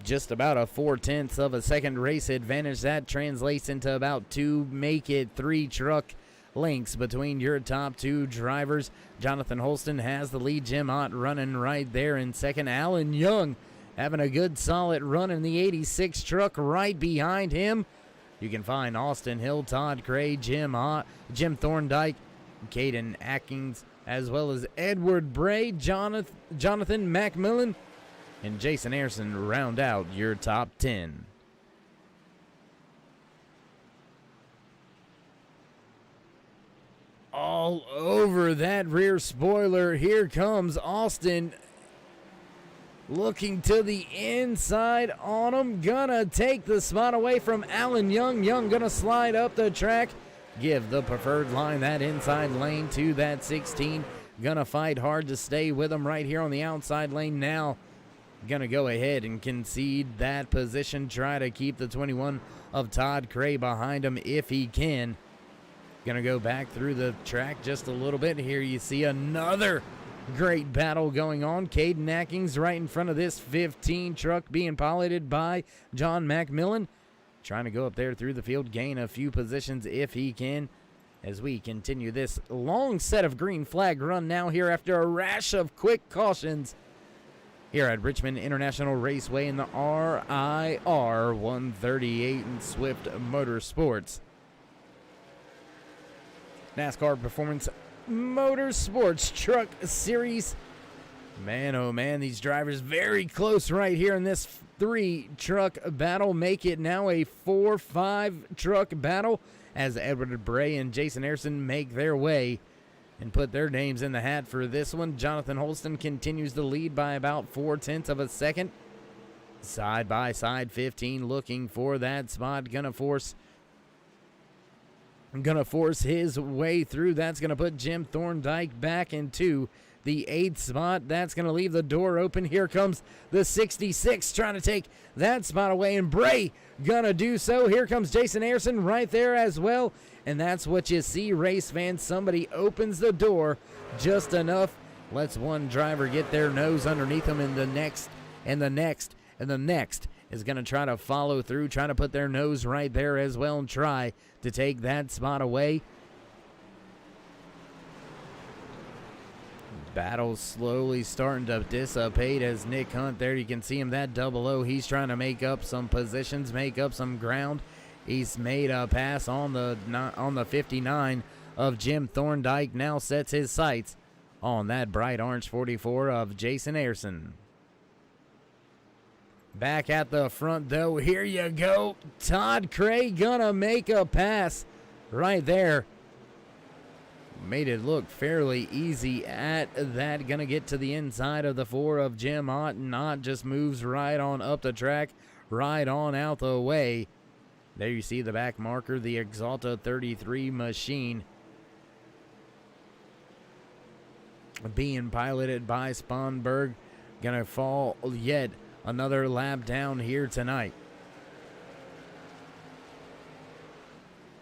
Just about a 4/10 of a second race advantage. That translates into about 2, make it 3 truck lengths between your top 2 drivers. Jonathan Holston has the lead. Jim Ott running right there in second. Alan Young having a good solid run in the 86 truck right behind him. You can find Austin Hill, Todd Cray, Jim Thorndike, Caden Atkins, as well as Edward Bray, Jonathan McMillan, and Jason Ayerson round out your top 10. All over that rear spoiler. Here comes Austin, looking to the inside on him. Gonna take the spot away from Alan Young. Young gonna slide up the track. Give the preferred line that inside lane to that 16. Gonna fight hard to stay with him right here on the outside lane now. Gonna go ahead and concede that position. Try to keep the 21 of Todd Cray behind him if he can. Gonna go back through the track just a little bit. Here you see another great battle going on. Caden Atkins right in front of this 15 truck being piloted by John McMillan. Trying to go up there through the field, gain a few positions if he can, as we continue this long set of green flag run now here after a rash of quick cautions here at Richmond International Raceway in the RIR 138 in Swift Motorsports. NASCAR Performance Motorsports Truck Series. Man, oh man, these drivers very close right here in this 3 truck battle. Make it now a 4-5 truck battle as Edward Bray and Jason Ayerson make their way and put their names in the hat for this one. Jonathan Holston continues to lead by about 4/10 of a second. Side by side 15 looking for that spot. Gonna force his way through. That's gonna put Jim Thorndike back into the 8th spot. That's going to leave the door open. Here comes the 66 trying to take that spot away, and Bray going to do so. Here comes Jason Ayerson right there as well, and that's what you see, race fans. Somebody opens the door just enough lets one driver get their nose underneath them, and the next, and the next, and the next is going to try to follow through, trying to put their nose right there as well and try to take that spot away. Battle slowly starting to dissipate as Nick Hunt, there you can see him, that double O. He's trying to make up some positions, make up some ground. He's made a pass on the 59 of Jim Thorndike. Now sets his sights on that bright orange 44 of Jason Ayerson. Back at the front, though, here you go. Todd Cray gonna make a pass right there. Made it look fairly easy at that. Gonna get to the inside of the 4 of Jim Ott, and Ott just moves right on up the track, right on out the way. There you see the back marker, the Exalta 33 machine, being piloted by Spanberg. Gonna fall yet another lap down here tonight.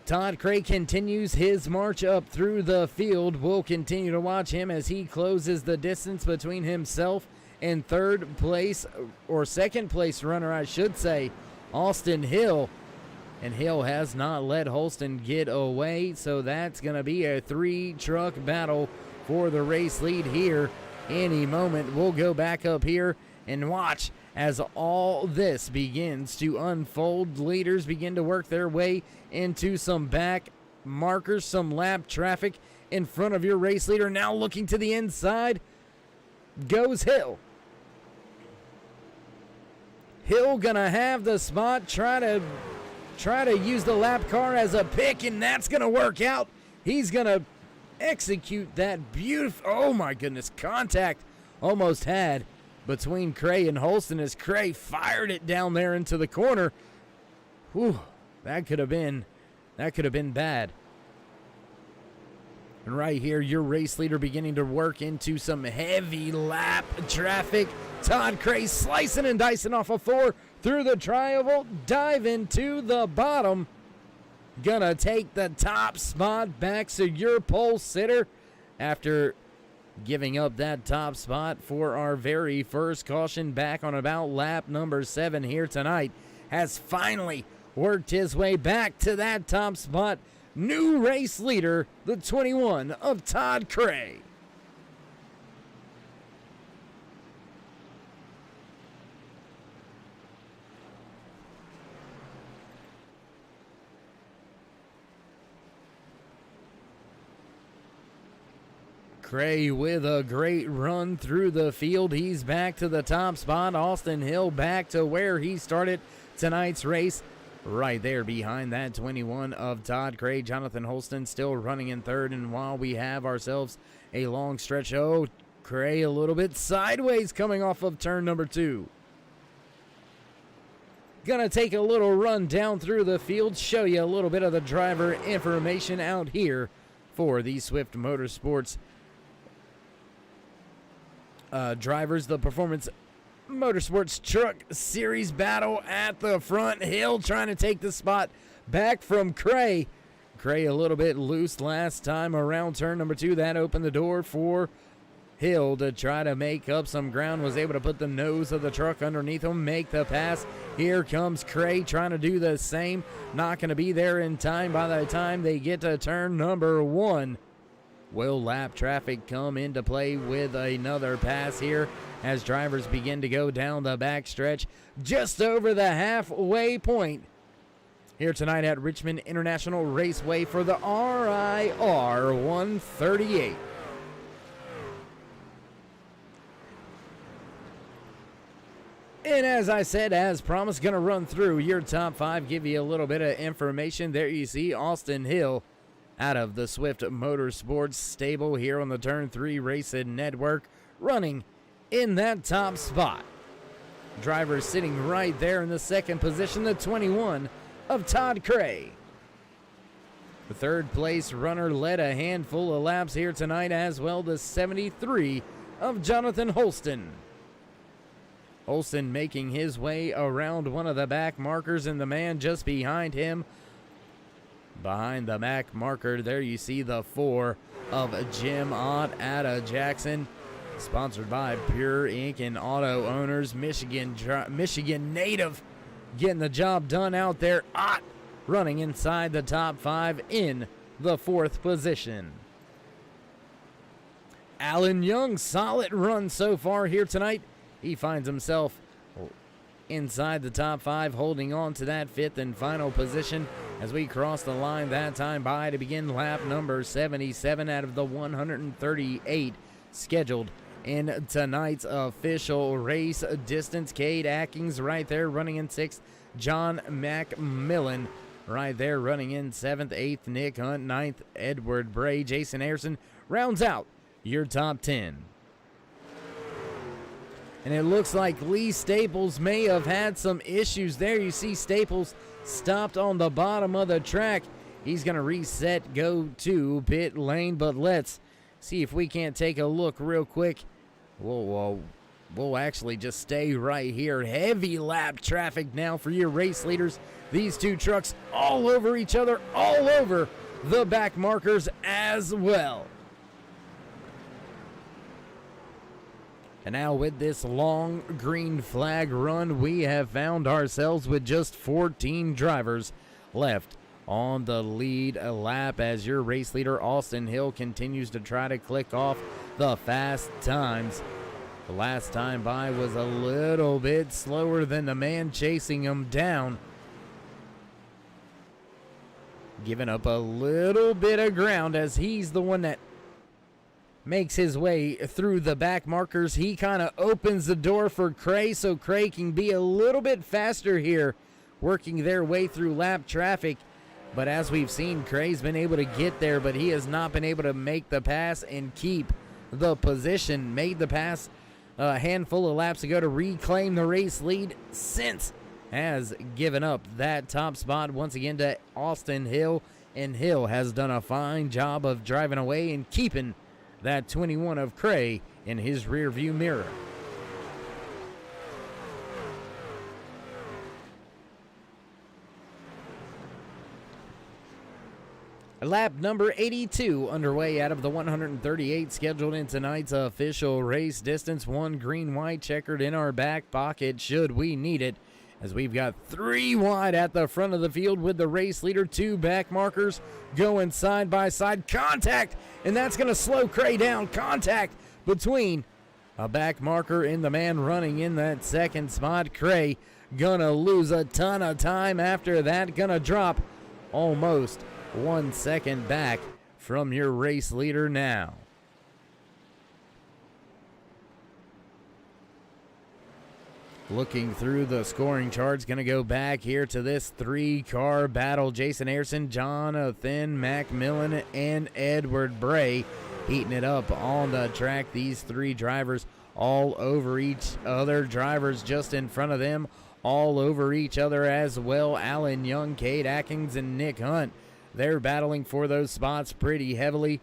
Todd Cray continues his march up through the field. We'll continue to watch him as he closes the distance between himself and third place, or second place runner, I should say, Austin Hill. And Hill has not let Holston get away, so that's going to be a 3-truck battle for the race lead here any moment. We'll go back up here and watch as all this begins to unfold. Leaders begin to work their way into some back markers, some lap traffic in front of your race leader. Now looking to the inside goes Hill. Hill gonna have the spot, try to use the lap car as a pick, and that's gonna work out. He's gonna execute that beautiful, oh my goodness, contact almost had between Cray and Holston as Cray fired it down there into the corner. Whew, that could have been bad. And right here, your race leader beginning to work into some heavy lap traffic. Todd Cray slicing and dicing off a 4 through the tri-oval, dive into the bottom. Gonna take the top spot back, so your pole sitter, after giving up that top spot for our very first caution back on about lap number 7 here tonight, has finally worked his way back to that top spot. New race leader, the 21 of Todd Cray. Cray with a great run through the field. He's back to the top spot. Austin Hill back to where he started tonight's race, right there behind that 21 of Todd Cray. Jonathan Holston still running in third, and while we have ourselves a long stretch, oh, Cray a little bit sideways coming off of turn number 2. Gonna take a little run down through the field, show you a little bit of the driver information out here for the Swift Motorsports drivers. The Performance Motorsports Truck Series battle at the front. Hill trying to take the spot back from Cray. Cray a little bit loose last time around turn number 2. That opened the door for Hill to try to make up some ground. Was able to put the nose of the truck underneath him, make the pass. Here comes Cray trying to do the same. Not going to be there in time by the time they get to turn number 1. Will lap traffic come into play with another pass here as drivers begin to go down the backstretch just over the halfway point here tonight at Richmond International Raceway for the RIR 138. And as I said, as promised, going to run through your top 5, give you a little bit of information. There you see Austin Hill out of the Swift Motorsports stable here on the Turn 3 Racing Network, running in that top spot. Driver sitting right there in the second position, the 21 of Todd Cray. The third place runner led a handful of laps here tonight as well, the 73 of Jonathan Holston. Holston making his way around one of the back markers, and the man just behind him, behind the back marker, there you see the 4 of Jim Ott out of Jackson. Sponsored by Pure Ink and Auto Owners. Michigan native getting the job done out there. Ott running inside the top 5 in the 4th position. Alan Young, solid run so far here tonight. He finds himself inside the top 5, holding on to that 5th and final position as we cross the line that time by to begin lap number 77 out of the 138 scheduled in tonight's official race distance. Cade Atkins right there running in 6th. John McMillan right there running in 7th. 8th, Nick Hunt. 9th, Edward Bray. Jason Harrison rounds out your top 10. And it looks like Lee Staples may have had some issues there. You see Staples stopped on the bottom of the track. He's going to reset, go to pit lane, but let's see if we can't take a look real quick. We'll actually just stay right here. Heavy lap traffic now for your race leaders. These two trucks all over each other, all over the back markers as well. And now with this long green flag run, we have found ourselves with just 14 drivers left on the lead lap as your race leader Austin Hill continues to try to click off the fast times. The last time by was a little bit slower than the man chasing him down. Giving up a little bit of ground as he's the one that makes his way through the back markers. He kind of opens the door for Cray so Cray can be a little bit faster here, working their way through lap traffic. But as we've seen, Cray's been able to get there, but he has not been able to make the pass and keep the position. Made the pass a handful of laps ago to reclaim the race lead, since has given up that top spot once again to Austin Hill, and Hill has done a fine job of driving away and keeping that 21 of Cray in his rearview mirror. Lap number 82 underway out of the 138 scheduled in tonight's official race distance. 1 green-white checkered in our back pocket should we need it, as we've got 3 wide at the front of the field with the race leader. 2 back markers going side by side. Contact, and that's going to slow Cray down. Contact between a back marker and the man running in that second spot. Cray gonna lose a ton of time after that. Gonna drop almost 1 second back from your race leader now. Looking through the scoring charts, going to go back here to this 3-car battle. Jason Harrison, Jonathan McMillan, and Edward Bray heating it up on the track. These 3 drivers all over each other. Drivers just in front of them all over each other as well. Alan Young, Cade Atkins, and Nick Hunt. They're battling for those spots pretty heavily,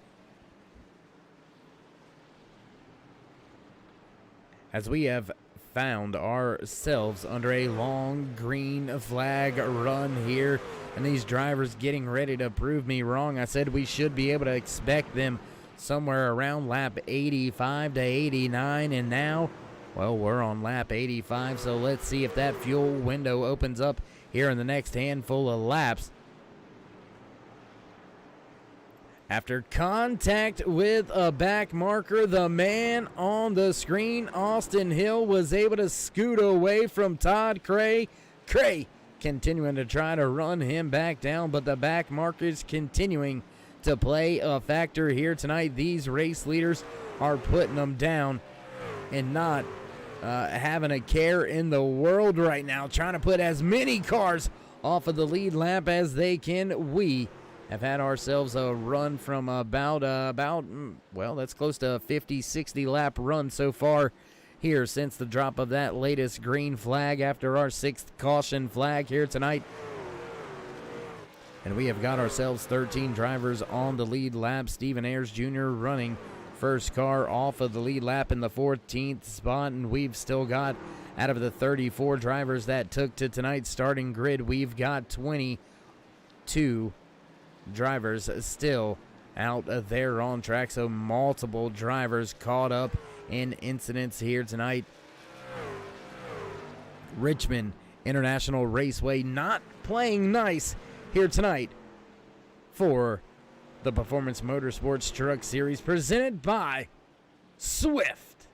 as we have found ourselves under a long green flag run here, and these drivers getting ready to prove me wrong. I said we should be able to expect them somewhere around lap 85 to 89, and now, well, we're on lap 85, so let's see if that fuel window opens up here in the next handful of laps. After contact with a back marker, the man on the screen, Austin Hill, was able to scoot away from Todd Cray. Cray continuing to try to run him back down, but the back markers continuing to play a factor here tonight. These race leaders are putting them down and not having a care in the world right now, trying to put as many cars off of the lead lap as they can. We have had ourselves a run from about well, that's close to a 50-60 lap run so far here since the drop of that latest green flag after our 6th caution flag here tonight. And we have got ourselves 13 drivers on the lead lap. Stephen Ayers Jr. running first car off of the lead lap in the 14th spot, and we've still got, out of the 34 drivers that took to tonight's starting grid, we've got 22 drivers still out there on track, so multiple drivers caught up in incidents here tonight. Richmond International Raceway not playing nice here tonight for the Performance Motorsports Truck Series presented by Swift.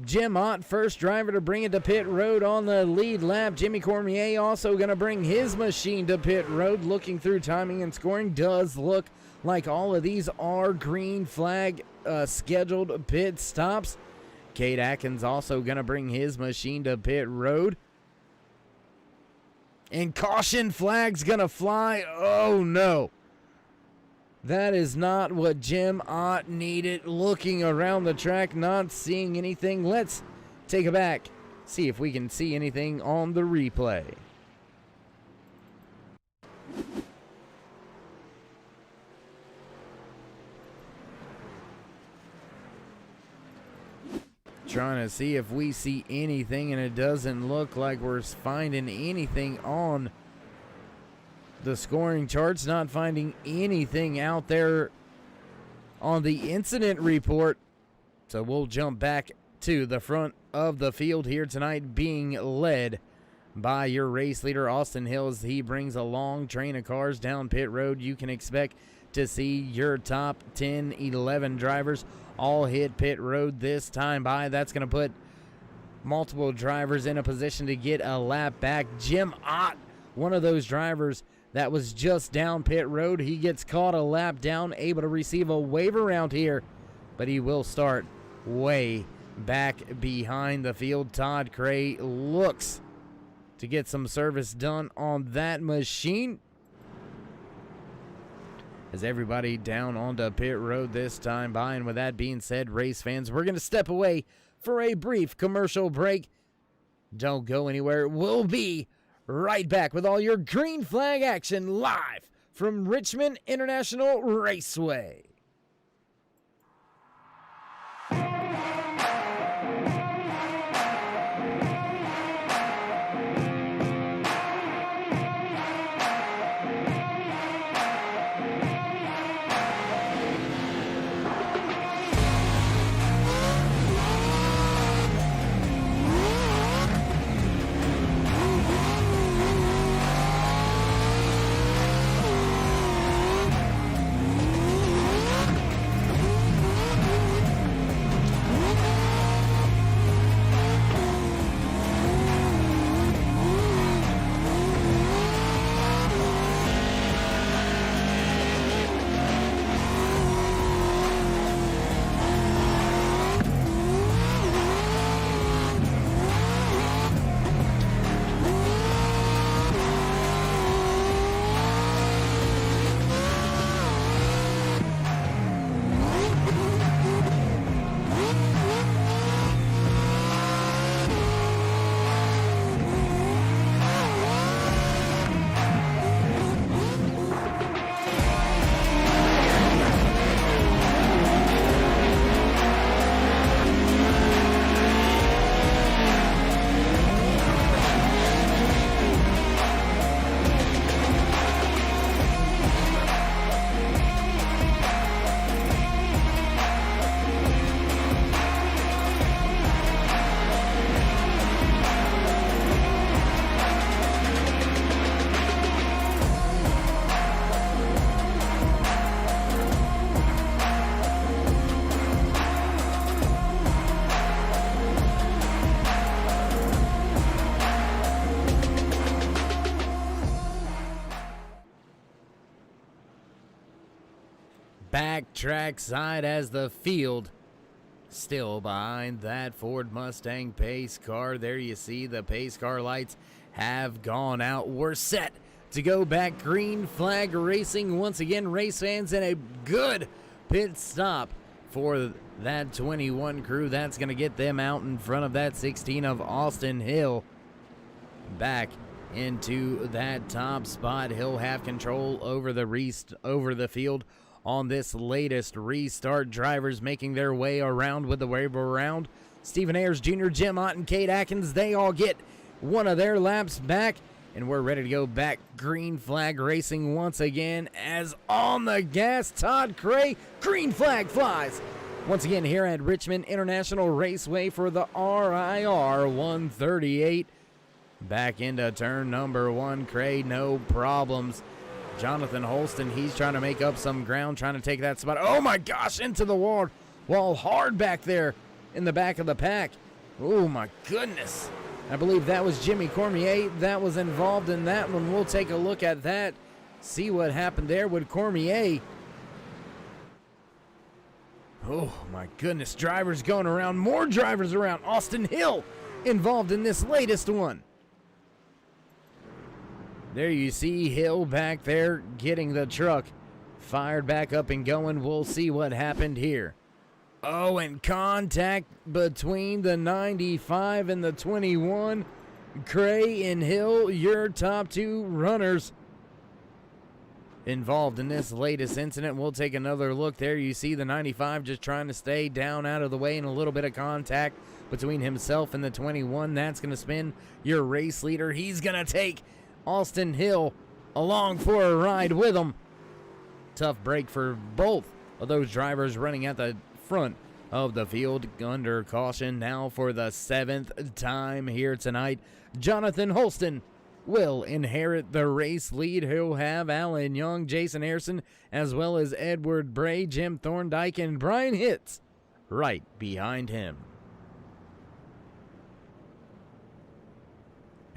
Jim Ott, first driver to bring it to pit road on the lead lap. Jimmy Cormier also going to bring his machine to pit road. Looking through timing and scoring, does look like all of these are green flag scheduled pit stops. Cade Atkins also going to bring his machine to pit road. And caution flag's going to fly. Oh, no. That is not what Jim Ott needed. Looking around the track, not seeing anything. Let's take it back, see if we can see anything on the replay. Trying to see if we see anything, and it doesn't look like we're finding anything on the scoring charts. Not finding anything out there on the incident report. So we'll jump back to the front of the field here tonight, being led by your race leader, Austin Hill, as he brings a long train of cars down pit road. You can expect to see your top 10, 11 drivers all hit pit road this time by. That's going to put multiple drivers in a position to get a lap back. Jim Ott, one of those drivers that was just down pit road. He gets caught a lap down, able to receive a wave around here, but he will start way back behind the field. Todd Cray looks to get some service done on that machine, as everybody down onto pit road this time by. And with that being said, race fans, we're going to step away for a brief commercial break. Don't go anywhere. We'll be right back with all your green flag action live from Richmond International Raceway. Back track side as the field still behind that Ford Mustang pace car. There you see the pace car lights have gone out. We're set to go back. Green flag racing once again, race fans, and a good pit stop for that 21 crew. That's going to get them out in front of that 16 of Austin Hill. Back into that top spot. He'll have control over the field on this latest restart. Drivers making their way around with the wave around. Stephen Ayers Jr., Jim Ott, and Cade Atkins, they all get one of their laps back. And we're ready to go back. Green flag racing once again as on the gas, Todd Cray. Green flag flies. Once again here at Richmond International Raceway for the RIR 138. Back into turn number 1. Cray, no problems. Jonathan Holston, he's trying to make up some ground, trying to take that spot. Oh my gosh, into the wall hard back there in the back of the pack. Oh my goodness. I believe that was Jimmy Cormier that was involved in that one. We'll take a look at that, see what happened there with Cormier. Oh my goodness, drivers going around, more drivers around. Austin Hill involved in this latest one. There you see Hill back there getting the truck fired back up and going. We'll see what happened here. Oh, and contact between the 95 and the 21. Cray and Hill, your top 2 runners involved in this latest incident. We'll take another look. There you see the 95 just trying to stay down out of the way, and a little bit of contact between himself and the 21. That's going to spin your race leader. He's going to take Austin Hill along for a ride with him. Tough break for both of those drivers running at the front of the field under caution. Now for the 7th time here tonight, Jonathan Holston will inherit the race lead. He'll have Alan Young, Jason Harrison, as well as Edward Bray, Jim Thorndike, and Brian Hitz right behind him.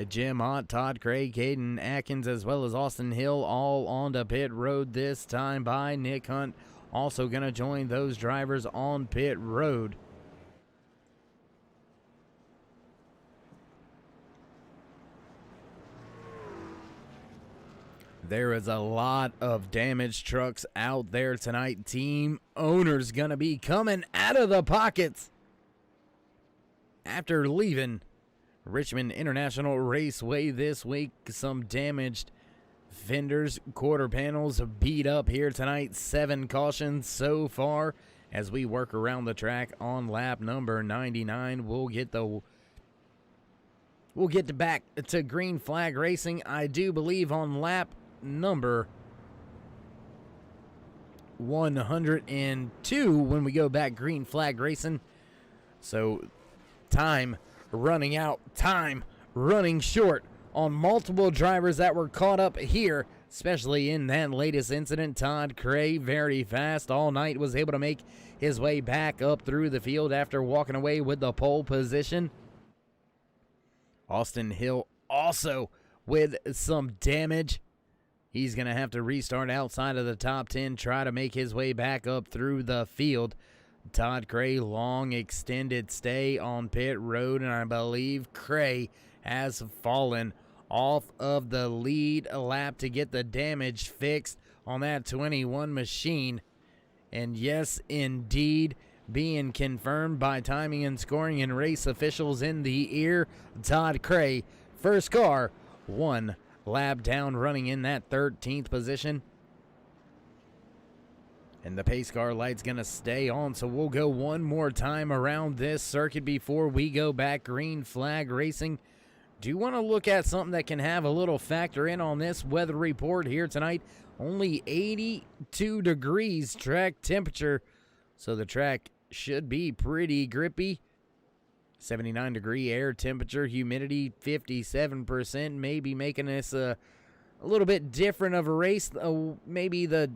Jim Ott, Todd Cray, Caden Atkins, as well as Austin Hill all onto pit road this time by Nick Hunt. Also going to join those drivers on pit road. There is a lot of damaged trucks out there tonight. Team owners going to be coming out of the pockets after leaving Richmond International Raceway this week. Some damaged fenders, quarter panels beat up here tonight. 7 cautions so far as we work around the track on lap number 99. We'll get back to green flag racing, I do believe, on lap number 102 when we go back green flag racing. So time running out, time running short on multiple drivers that were caught up here, especially in that latest incident. Todd Cray, very fast all night, was able to make his way back up through the field after walking away with the pole position. Austin Hill also with some damage. He's going to have to restart outside of the top 10, try to make his way back up through the field. Todd Cray, long extended stay on pit road, and I believe Cray has fallen off of the lead lap to get the damage fixed on that 21 machine. And yes, indeed, being confirmed by timing and scoring and race officials in the ear, Todd Cray, first car, 1 lap down, running in that 13th position. And the pace car light's going to stay on, so we'll go one more time around this circuit before we go back green flag racing. Do you want to look at something that can have a little factor in on this weather report here tonight? Only 82 degrees track temperature, so the track should be pretty grippy. 79 degree air temperature, humidity 57%, maybe making this a little bit different of a race. Maybe the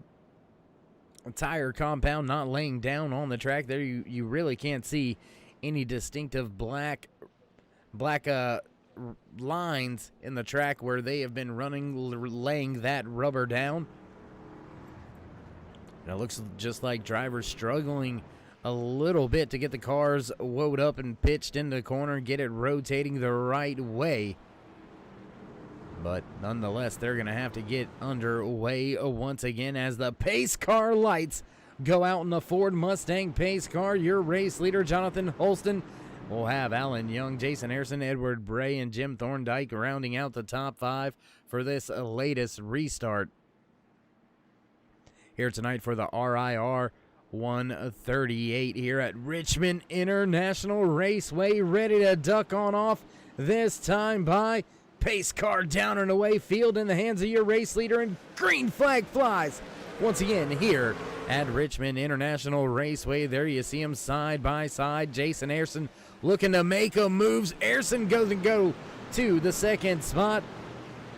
tire compound not laying down on the track there. You really can't see any distinctive black lines in the track where they have been laying that rubber down. And it looks just like drivers struggling a little bit to get the cars wound up and pitched into the corner and get it rotating the right way. But nonetheless, they're going to have to get underway once again as the pace car lights go out in the Ford Mustang pace car. Your race leader, Jonathan Holston, will have Alan Young, Jason Harrison, Edward Bray, and Jim Thorndike rounding out the top 5 for this latest restart here tonight for the RIR 138 here at Richmond International Raceway. Ready to duck on off, this time by Pace car down and away, field in the hands of your race leader, and green flag flies. Once again here at Richmond International Raceway, there you see them side by side. Jason Ayrson looking to make a moves. Ayrson goes to the second spot.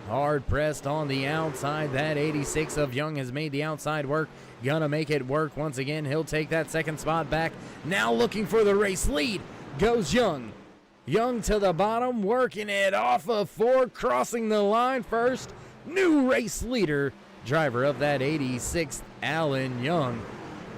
Hard pressed on the outside. That 86 of Young has made the outside work. Gonna make it work once again. He'll take that second spot back. Now looking for the race lead goes Young. Young to the bottom, working it off of 4, crossing the line first. New race leader, driver of that 86th, Alan Young.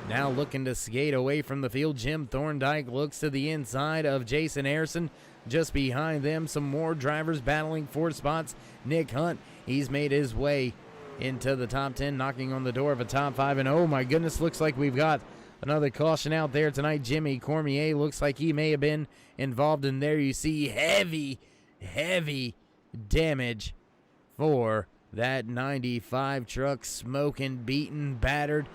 Now looking to skate away from the field. Jim Thorndike looks to the inside of Jason Ayrson. Just behind them, some more drivers battling for spots. Nick Hunt, he's made his way into the top 10, knocking on the door of a top 5. And oh my goodness, looks like we've got another caution out there tonight. Jimmy Cormier looks like he may have been involved in there. You see heavy damage for that 95 truck, smoking, beaten, battered.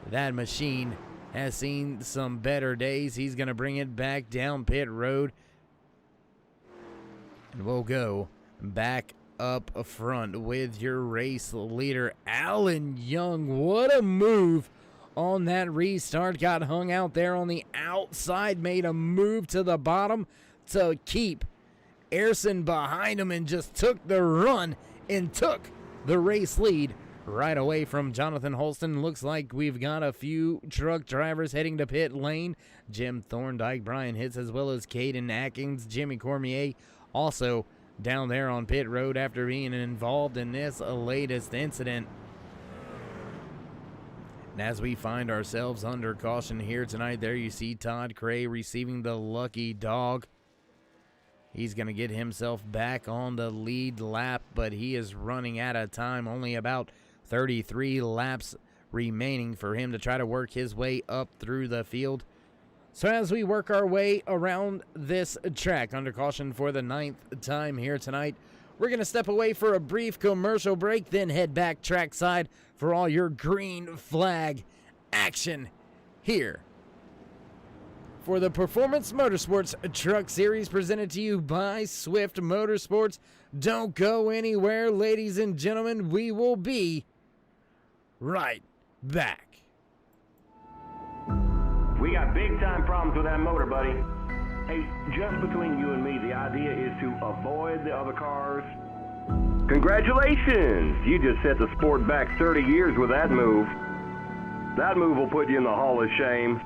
That machine has seen some better days. He's going to bring it back down pit road. And we'll go back up front with your race leader, Alan Young. What a move on that restart. Got hung out there on the outside, made a move to the bottom to keep Ayrson behind him, and just took the run and took the race lead right away from Jonathan Holston. Looks like we've got a few truck drivers heading to pit lane. Jim Thorndike, Brian Hitz, as well as Caden Atkins, Jimmy Cormier also down there on pit road after being involved in this latest incident. And as we find ourselves under caution here tonight, there you see Todd Cray receiving the lucky dog. He's going to get himself back on the lead lap, but he is running out of time. Only about 33 laps remaining for him to try to work his way up through the field. So as we work our way around this track under caution for the 9th time here tonight, we're going to step away for a brief commercial break, then head back trackside for all your green flag action here for the Performance Motorsports Truck Series presented to you by Swift Motorsports. Don't go anywhere, ladies and gentlemen. We will be right back. We got big time problems with that motor, buddy. Hey, just between you and me, the idea is to avoid the other cars. Congratulations! You just set the sport back 30 years with that move. That move will put you in the Hall of Shame.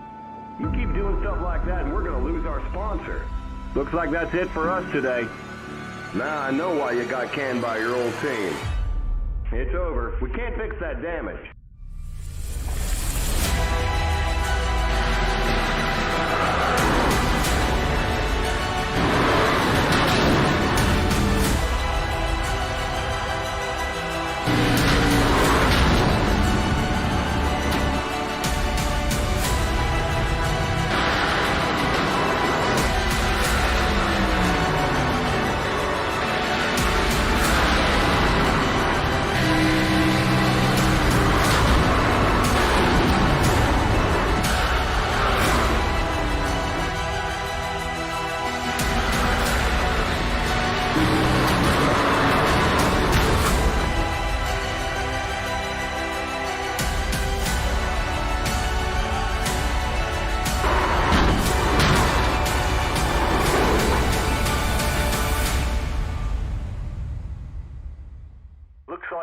You keep doing stuff like that and we're going to lose our sponsor. Looks like that's it for us today. Now I know why you got canned by your old team. It's over. We can't fix that damage.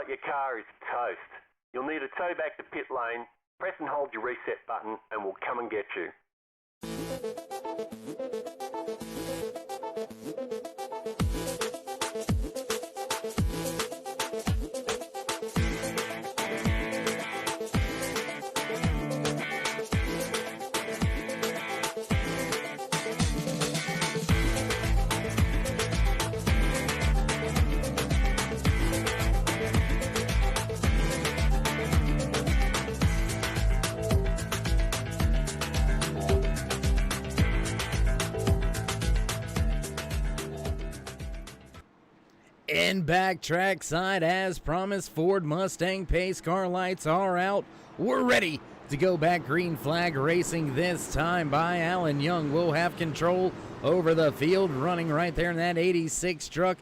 Your car is toast. You'll need a tow back to pit lane. Press and hold your reset button and we'll come and get you. And back trackside as promised, Ford Mustang pace car lights are out. We're ready to go back. Green flag racing this time by Alan Young. Will have control over the field, running right there in that 86 truck.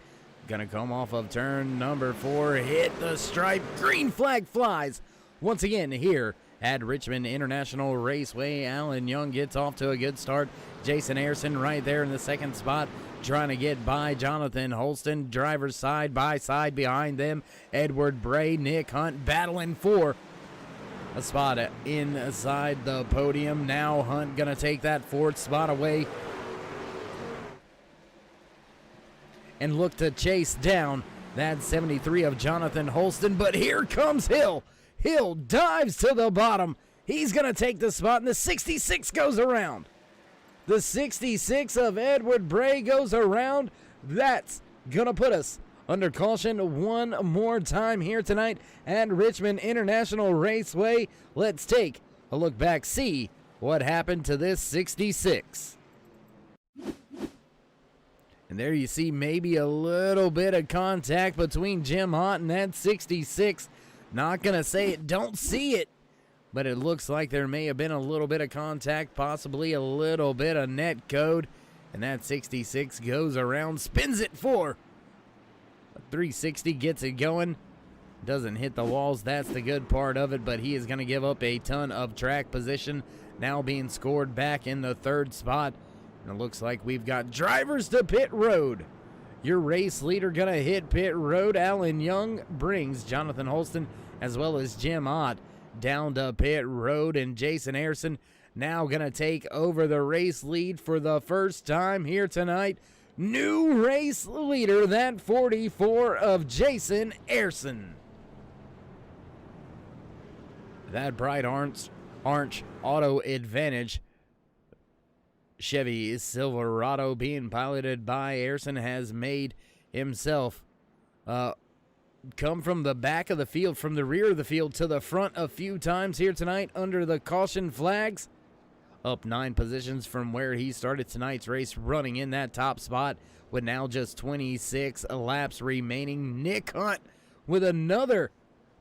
Gonna come off of turn number 4, hit the stripe, green flag flies. Once again here at Richmond International Raceway, Alan Young gets off to a good start. Jason Ayerson right there in the second spot, trying to get by Jonathan Holston. Drivers side by side behind them. Edward Bray, Nick Hunt battling for a spot inside the podium. Now Hunt gonna take that fourth spot away and look to chase down that 73 of Jonathan Holston. But here comes Hill. Hill dives to the bottom. He's gonna take the spot, and the 66 goes around. The 66 of Edward Bray goes around. That's gonna put us under caution one more time here tonight at Richmond International Raceway. Let's take a look back, see what happened to this 66. And there you see maybe a little bit of contact between Jim Ott and that 66. Not gonna say it, don't see it, but it looks like there may have been a little bit of contact, possibly a little bit of net code. And that 66 goes around, spins it for a 360, gets it going. Doesn't hit the walls, that's the good part of it, but he is going to give up a ton of track position. Now being scored back in the third spot. And it looks like we've got drivers to pit road. Your race leader going to hit pit road. Alan Young brings Jonathan Holston as well as Jim Ott down to pit road, and Jason Ayerson now going to take over the race lead for the first time here tonight. New race leader, that 44 of Jason Ayerson. That bright orange auto advantage Chevy Silverado being piloted by Ayerson has made himself come from the back of the field, from the rear of the field to the front a few times here tonight under the caution flags. Up 9 positions from where he started tonight's race, running in that top spot with now just 26 laps remaining. Nick Hunt with another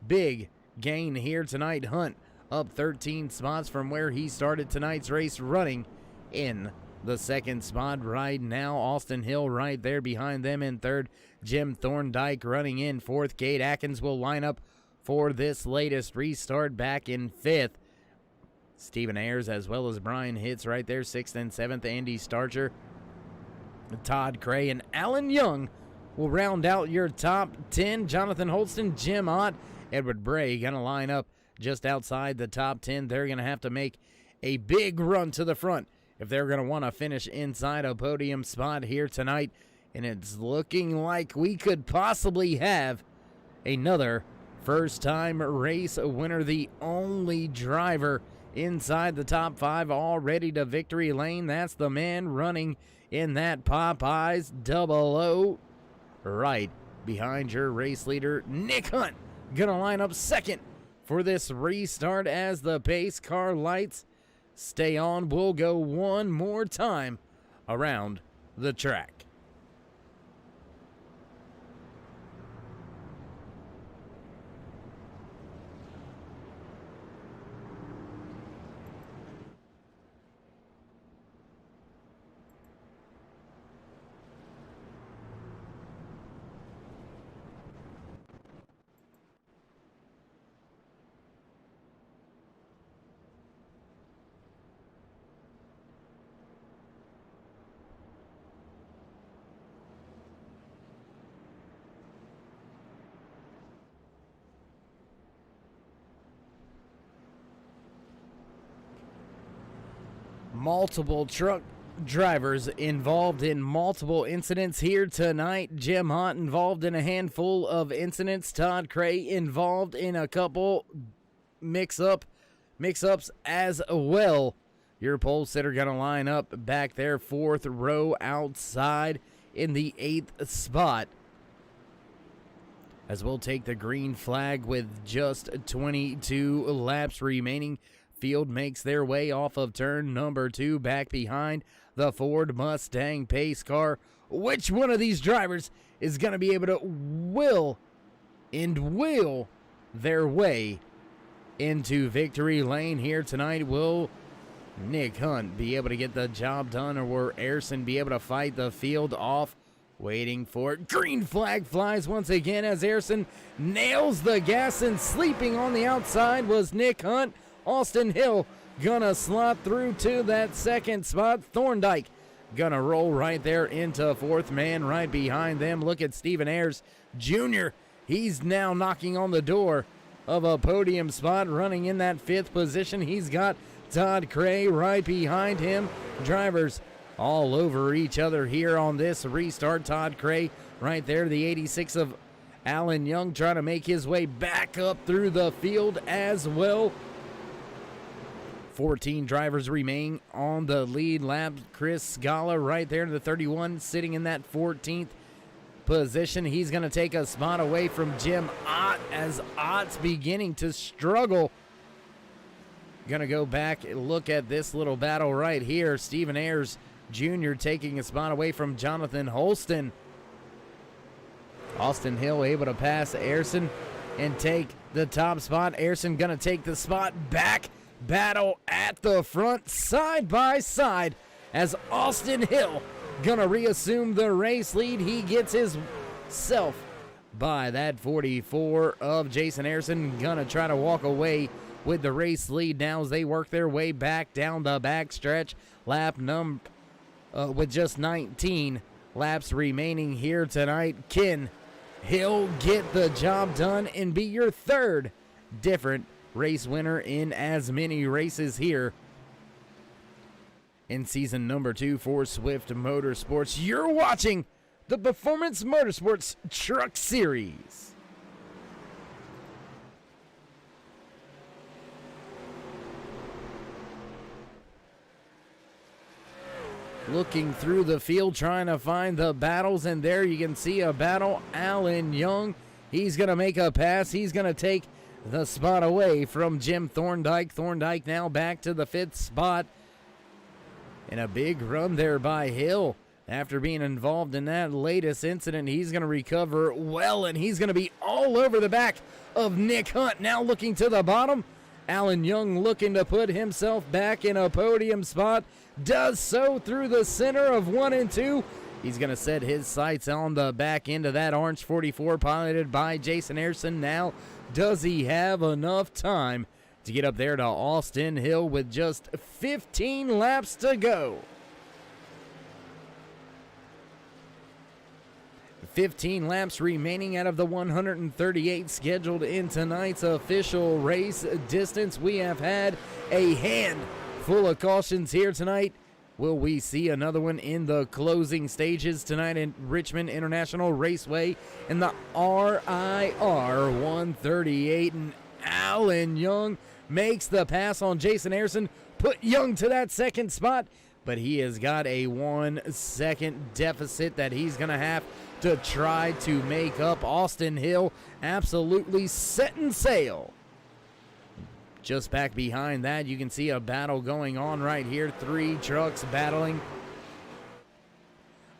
big gain here tonight. Hunt up 13 spots from where he started tonight's race, running in the second spot right now. Austin Hill right there behind them in third. Jim Thorndike running in fourth. Cade Atkins will line up for this latest restart back in fifth. Stephen Ayers as well as Brian Hitz right there, 6th and 7th. Andy Starcher, Todd Cray, and Alan Young will round out your top 10. Jonathan Holston, Jim Ott, Edward Bray going to line up just outside the top 10. They're going to have to make a big run to the front if they're going to want to finish inside a podium spot here tonight. And it's looking like we could possibly have another first-time race winner, the only driver inside the top 5 already to victory lane. That's the man running in that Popeyes 00 right behind your race leader, Nick Hunt. Gonna line up second for this restart as the pace car lights stay on. We'll go one more time around the track. Multiple truck drivers involved in multiple incidents here tonight. Jim Hunt involved in a handful of incidents. Todd Cray involved in a couple mix-ups as well. Your pole sitter going to line up back there, 4th row outside in the 8th spot, as we'll take the green flag with just 22 laps remaining. Field makes their way off of turn number 2 back behind the Ford Mustang pace car. Which one of these drivers is going to be able to wheel their way into victory lane here tonight? Will Nick Hunt be able to get the job done, or will Ayerson be able to fight the field off Waiting for it. Green flag flies once again as Harrison nails the gas, and sleeping on the outside was Nick Hunt. Austin Hill gonna slot through to that second spot. Thorndike gonna roll right there into fourth. Man right behind them. Look at Stephen Ayers Jr. He's now knocking on the door of a podium spot, running in that fifth position. He's got Todd Cray right behind him. Drivers all over each other here on this restart. Todd Cray right there, the 86 of Alan Young, trying to make his way back up through the field as well. 14 drivers remain on the lead lap. Chris Scala right there, the 31, sitting in that 14th position. He's going to take a spot away from Jim Ott as Ott's beginning to struggle. Going to go back and look at this little battle right here. Stephen Ayers Jr. taking a spot away from Jonathan Holston. Austin Hill able to pass Ayrson and take the top spot. Ayrson going to take the spot back. Battle at the front, side by side, as Austin Hill going to reassume the race lead. He gets himself by that 44 of Jason Ayrson. Going to try to walk away with the race lead now as they work their way back down the back stretch. Lap number with just 19 laps remaining here tonight. Can Hill get the job done and be your third different race winner in as many races here in season number 2 for Swift Motorsports? You're watching the Performance Motorsports Truck Series. Looking through the field, trying to find the battles, and there you can see a battle. Alan Young, he's going to make a pass. He's going to take the spot away from Jim Thorndike. Thorndike now back to the 5th spot. And a big run there by Hill. After being involved in that latest incident, he's going to recover well, and he's going to be all over the back of Nick Hunt. Now looking to the bottom. Alan Young looking to put himself back in a podium spot. Does so through the center of 1 and 2. He's going to set his sights on the back end of that orange 44 piloted by Jason Ayrson. Now, does he have enough time to get up there to Austin Hill with just 15 laps to go? 15 laps remaining out of the 138 scheduled in tonight's official race distance. We have had a handful of cautions here tonight. Will we see another one in the closing stages tonight in Richmond International Raceway in the RIR 138? And Alan Young makes the pass on Jason Ayrson, put Young to that second spot, but he has got a 1 second deficit that he's going to have to try to make up. Austin Hill absolutely setting sail. Just back behind that, you can see a battle going on right here. 3 trucks battling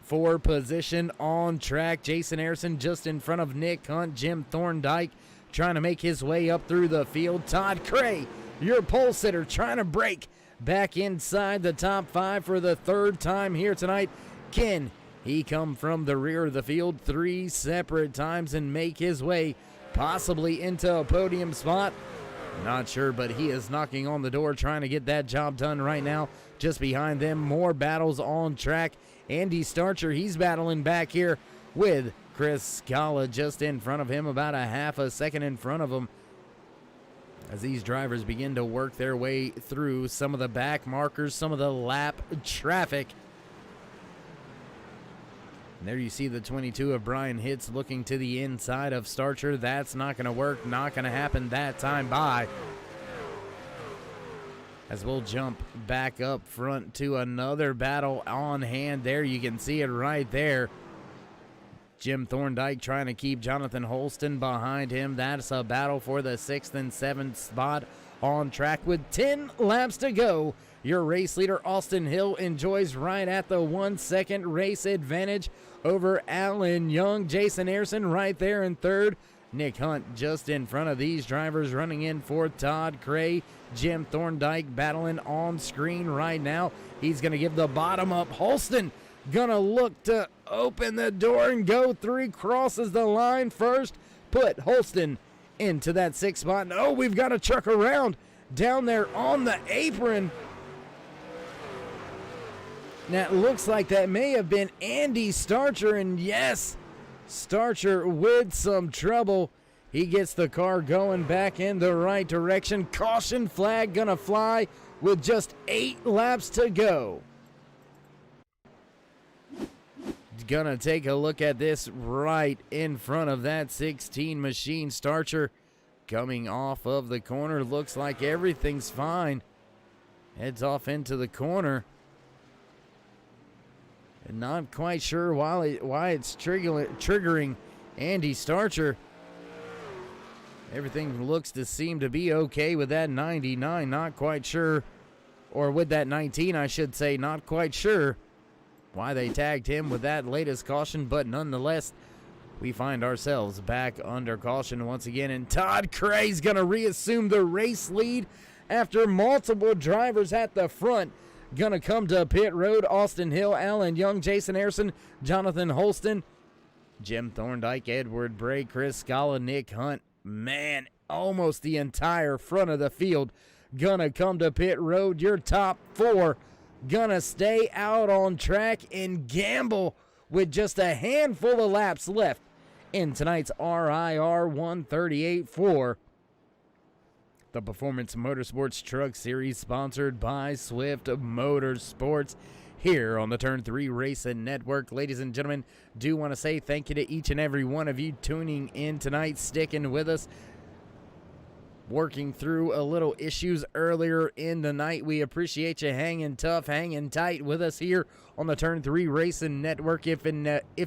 for position on track. Jason Ayrson just in front of Nick Hunt. Jim Thorndike trying to make his way up through the field. Todd Cray, your pole sitter, trying to break back inside the top 5 for the 3rd time here tonight. Can he come from the rear of the field 3 separate times and make his way possibly into a podium spot? Not sure, but he is knocking on the door trying to get that job done right now. Just behind them, more battles on track. Andy Starcher, he's battling back here with Chris Scala just in front of him, about a half a second in front of him, as these drivers begin to work their way through some of the back markers, some of the lap traffic. And there you see the 22 of Brian Hitz looking to the inside of Starcher. That's not going to work, not going to happen that time by. As we'll jump back up front to another battle on hand. There you can see it right there. Jim Thorndike trying to keep Jonathan Holston behind him. That's a battle for the 6th and 7th spot on track with 10 laps to go. Your race leader, Austin Hill, enjoys right at the 1 second race advantage over Alan Young. Jason Ayrson right there in 3rd. Nick Hunt just in front of these drivers, running in for Todd Cray. Jim Thorndike battling on screen right now. He's going to give the bottom up. Holston gonna look to open the door and go through, crosses the line first, put Holston into that 6th spot. Oh, we've got a truck around down there on the apron. Now it looks like that may have been Andy Starcher, and yes, Starcher with some trouble. He gets the car going back in the right direction. Caution flag gonna fly with just 8 laps to go. Gonna take a look at this right in front of that 16 machine. Starcher coming off of the corner. Looks like everything's fine. Heads off into the corner. And not quite sure why it's triggering Andy Starcher. Everything looks to seem to be okay with that 99. Not quite sure, or with that 19, I should say, not quite sure why they tagged him with that latest caution, but nonetheless, we find ourselves back under caution once again, and Todd Cray's going to reassume the race lead after multiple drivers at the front. Going to come to pit road. Austin Hill, Alan Young, Jason Harrison, Jonathan Holston, Jim Thorndike, Edward Bray, Chris Scala, Nick Hunt. Man, almost the entire front of the field going to come to pit road. Your top 4 gonna stay out on track and gamble with just a handful of laps left in tonight's RIR 138 for the Performance Motorsports Truck Series, sponsored by Swift Motorsports here on the Turn 3 Racing Network. Ladies and gentlemen, do want to say thank you to each and every one of you tuning in tonight, sticking with us, working through a little issues earlier in the night. We appreciate you hanging tough, hanging tight with us here on the Turn 3 Racing Network. If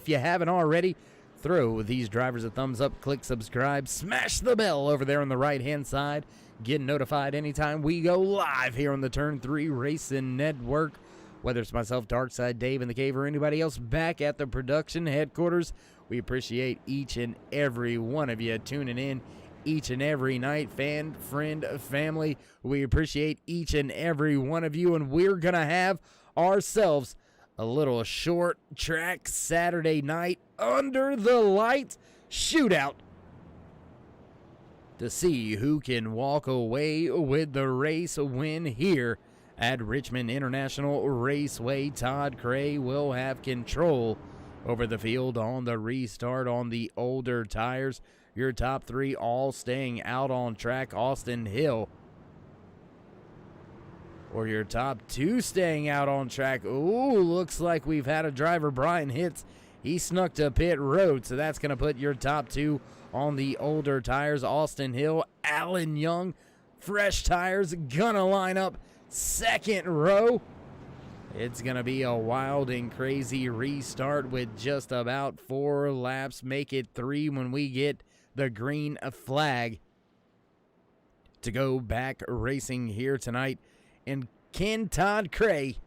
you haven't already, throw these drivers a thumbs up, click subscribe, smash the bell over there on the right-hand side. Get notified anytime we go live here on the Turn 3 Racing Network. Whether it's myself, Darkside Dave in the Cave, or anybody else back at the production headquarters, we appreciate each and every one of you tuning in each and every night. Fan, friend, family, we appreciate each and every one of you, and we're gonna have ourselves a little short track Saturday night under the lights shootout to see who can walk away with the race win here at Richmond International Raceway. Todd Cray will have control over the field on the restart on the older tires. Your top 3 all staying out on track. Austin Hill, or your top 2 staying out on track. Ooh, looks like we've had a driver, Brian Hitz. He snuck to pit road, so that's going to put your top 2 on the older tires. Austin Hill, Alan Young, fresh tires, gonna line up second row. It's going to be a wild and crazy restart with just about 4 laps. Make it 3 when we get the green flag to go back racing here tonight. And can Todd Cray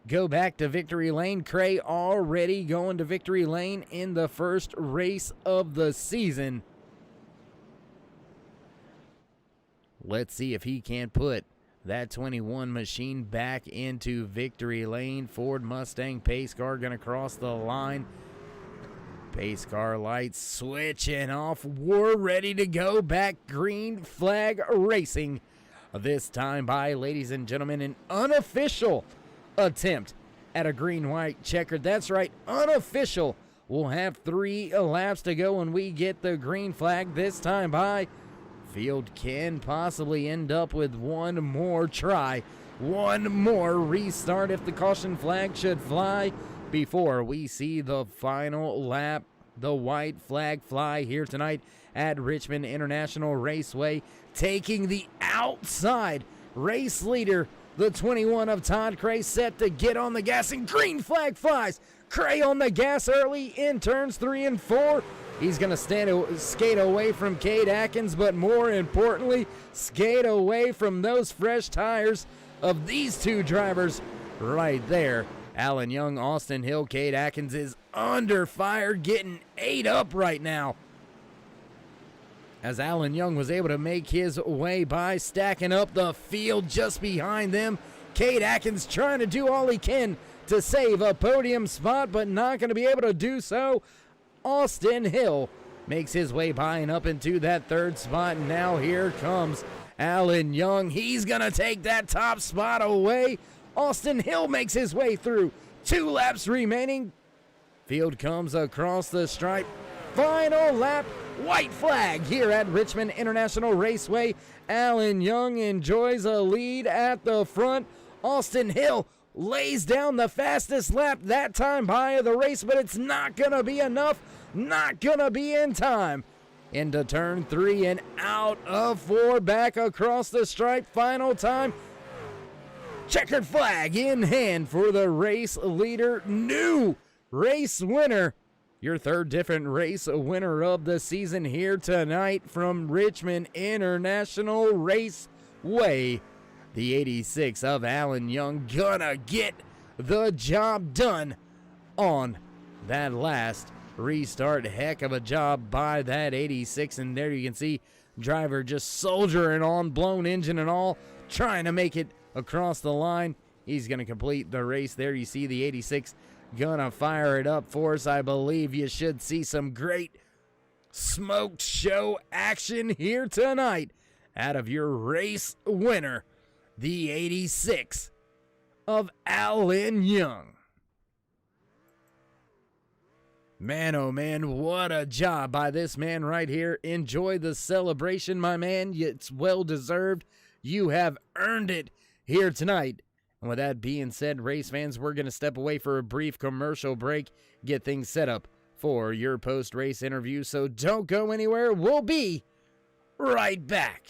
go back to victory lane? Cray already going to victory lane in the first race of the season. Let's see if he can put that 21 machine back into victory lane. Ford Mustang pace car going to cross the line. Pace car lights switching off. We're ready to go back. Green flag racing. This time by, ladies and gentlemen, an unofficial attempt at a green-white checkered. That's right, unofficial. We'll have 3 laps to go when we get the green flag. This time by, field can possibly end up with one more try, one more restart if the caution flag should fly before we see the final lap. The white flag fly here tonight at Richmond International Raceway, taking the outside race leader, the 21 of Todd Cray, set to get on the gas, and green flag flies. Cray on the gas early in turns 3 and 4. He's going to skate away from Cade Atkins, but more importantly, skate away from those fresh tires of these 2 drivers right there. Alan Young, Austin Hill, Cade Atkins is under fire, getting ate up right now, as Alan Young was able to make his way by, stacking up the field just behind them. Cade Atkins trying to do all he can to save a podium spot, but not going to be able to do so. Austin Hill makes his way by and up into that third spot. Now here comes Alan Young. He's going to take that top spot away. Austin Hill makes his way through. 2 laps remaining. Field comes across the stripe. Final lap. White flag here at Richmond International Raceway. Alan Young enjoys a lead at the front. Austin Hill lays down the fastest lap that time by the race, but it's not going to be enough. Not going to be in time. Into turn 3 and out of 4, back across the stripe. Final time. Checkered flag in hand for the race leader. New race winner. Your third different race winner of the season here tonight from Richmond International Raceway. The 86 of Alan Young gonna get the job done on that last restart. Heck of a job by that 86. And there you can see driver just soldiering on, blown engine and all, trying to make it across the line. He's gonna complete the race. There you see the 86 gonna fire it up for us. I believe you should see some great smoked show action here tonight out of your race winner, the 86 of Alan Young. Man, oh man, what a job by this man right here. Enjoy the celebration, my man. It's well deserved. You have earned it here tonight. And with that being said, race fans, we're going to step away for a brief commercial break, get things set up for your post-race interview. So don't go anywhere. We'll be right back.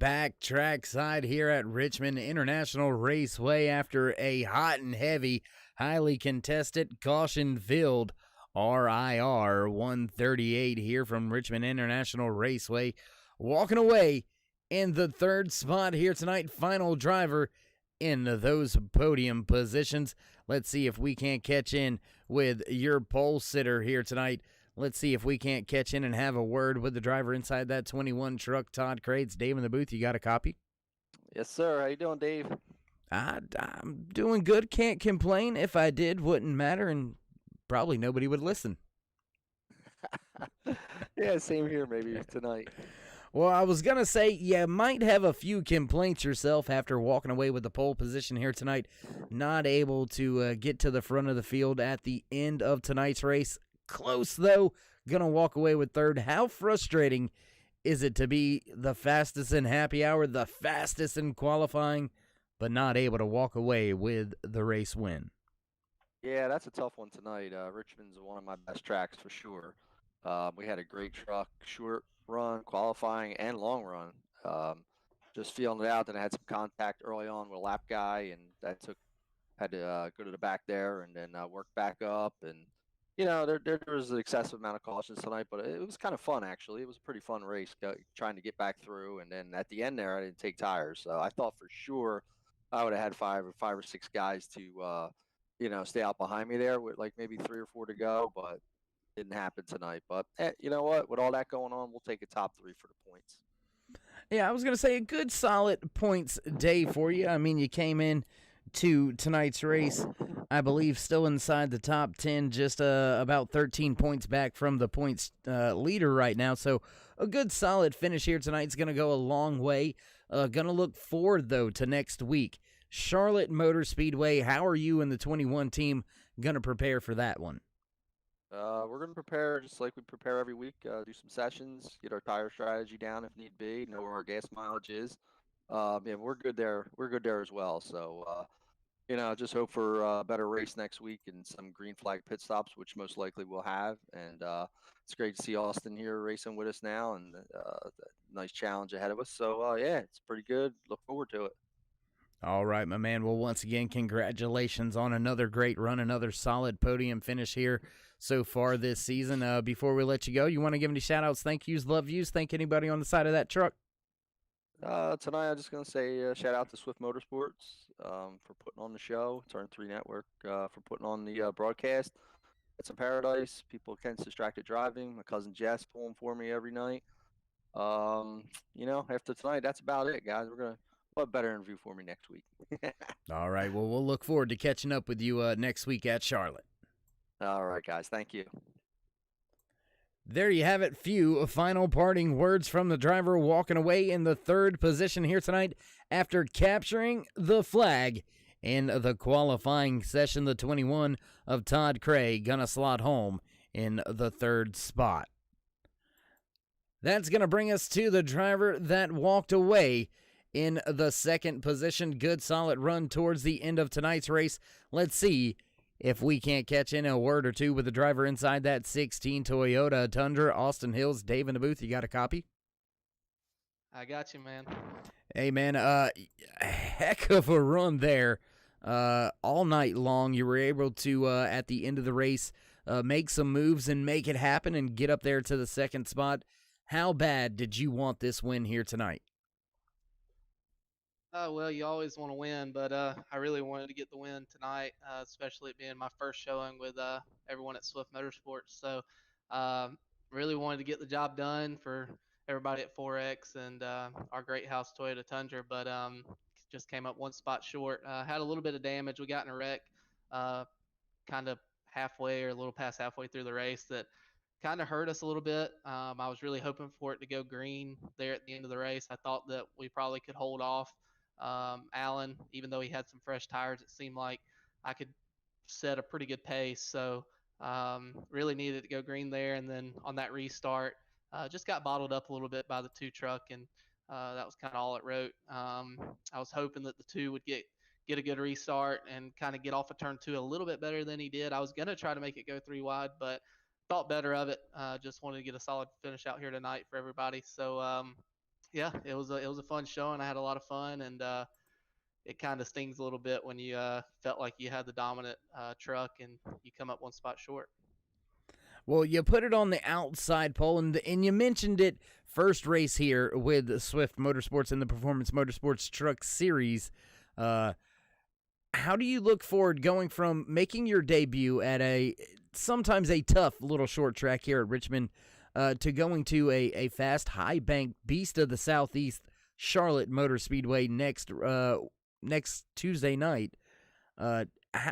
back trackside here at Richmond International Raceway after a hot and heavy, highly contested, caution-filled RIR 138 here from Richmond International Raceway. Walking away in the third spot here tonight, final driver in those podium positions. Let's see if we can't catch in with your pole sitter here tonight. Let's see if we can't catch in and have a word with the driver inside that 21 truck, Todd Crates. Dave in the booth, you got a copy? Yes, sir. How you doing, Dave? I'm doing good. Can't complain. If I did, wouldn't matter, and probably nobody would listen. Yeah, same here maybe tonight. Well, I was going to say you might have a few complaints yourself after walking away with the pole position here tonight. Not able to get to the front of the field at the end of tonight's race. Close, though. Going to walk away with third. How frustrating is it to be the fastest in happy hour, the fastest in qualifying, but not able to walk away with the race win? Yeah, that's a tough one tonight. Richmond's one of my best tracks for sure. We had a great truck, short run, qualifying, and long run. Just feeling it out. Then I had some contact early on with a lap guy, and that had to go to the back there and then work back up. And you know, there was an excessive amount of cautions tonight, but it was kind of fun actually. It was a pretty fun race, trying to get back through. And then at the end there, I didn't take tires, so I thought for sure I would have had five or six guys to stay out behind me there with like maybe 3 or 4 to go, but didn't happen tonight. But you know what? With all that going on, we'll take a top 3 for the points. Yeah, I was going to say a good solid points day for you. I mean, you came in to tonight's race, I believe, still inside the top 10, just about 13 points back from the points leader right now. So a good solid finish here tonight is going to go a long way. Going to look forward, though, to next week. Charlotte Motor Speedway, how are you and the 21 team going to prepare for that one? We're going to prepare just like we prepare every week, do some sessions, get our tire strategy down if need be, know where our gas mileage is. Yeah, we're good there. We're good there as well. So, just hope for a better race next week and some green flag pit stops, which most likely we'll have. And it's great to see Austin here racing with us now, and nice challenge ahead of us. So, yeah, it's pretty good. Look forward to it. All right, my man. Well, once again, congratulations on another great run, another solid podium finish here so far this season. Before we let you go, you want to give any shout-outs, thank yous, love yous, thank anybody on the side of that truck? Tonight, I'm just going to say shout out to Swift MotorSports for putting on the show, Turn 3 Network for putting on the broadcast. It's a paradise. People against distracted driving. My cousin Jess pulling for me every night. After tonight, that's about it, guys. We'll have a better interview for me next week. All right, well, we'll look forward to catching up with you next week at Charlotte. All right, guys. Thank you. There you have it. Few final parting words from the driver walking away in the third position here tonight after capturing the flag in the qualifying session. The 21 of Todd Craig gonna slot home in the third spot. That's gonna bring us to the driver that walked away in the second position. Good solid run towards the end of tonight's race. Let's see if we can't catch in a word or two with the driver inside that 16 Toyota Tundra. Austin Hills, Dave in the booth, you got a copy? I got you, man. Hey, man, heck of a run there all night long. You were able to, at the end of the race, make some moves and make it happen and get up there to the second spot. How bad did you want this win here tonight? Well, you always want to win, but I really wanted to get the win tonight, especially it being my first showing with everyone at Swift Motorsports. So really wanted to get the job done for everybody at 4X and our great house Toyota Tundra, but just came up one spot short. Had a little bit of damage. We got in a wreck kind of halfway or a little past halfway through the race that kind of hurt us a little bit. I was really hoping for it to go green there at the end of the race. I thought that we probably could hold off Allen, even though he had some fresh tires. It seemed like I could set a pretty good pace. So really needed to go green there. And then on that restart, just got bottled up a little bit by the 2 truck. And that was kind of all it wrote. I was hoping that the 2 would get a good restart and kind of get off of turn 2 a little bit better than he did. I was going to try to make it go 3 wide, but thought better of it. Just wanted to get a solid finish out here tonight for everybody. So Yeah, it was a fun show, and I had a lot of fun. And it kind of stings a little bit when you felt like you had the dominant truck and you come up one spot short. Well, you put it on the outside pole, and you mentioned it first race here with Swift Motorsports in the Performance Motorsports Truck Series. How do you look forward going from making your debut at a sometimes a tough little short track here at Richmond to going to a fast, high bank beast of the Southeast, Charlotte Motor Speedway next Tuesday night?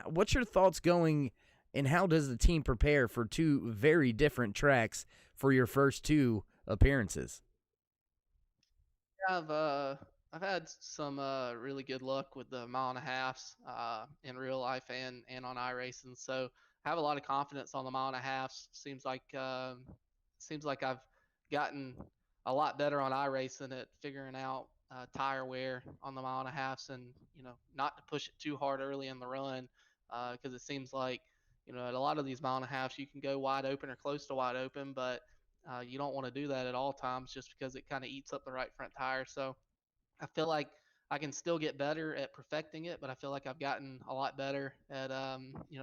What's your thoughts going, and how does the team prepare for two very different tracks for your first two appearances? I've had some really good luck with the mile and a halves in real life and on iRacing. So I have a lot of confidence on the mile and a halves. Seems like I've gotten a lot better on iRacing at figuring out tire wear on the mile and a halves, and not to push it too hard early in the run, because it seems like at a lot of these mile and a halves you can go wide open or close to wide open, but you don't want to do that at all times just because it kind of eats up the right front tire. So I feel like I can still get better at perfecting it, but I feel like I've gotten a lot better at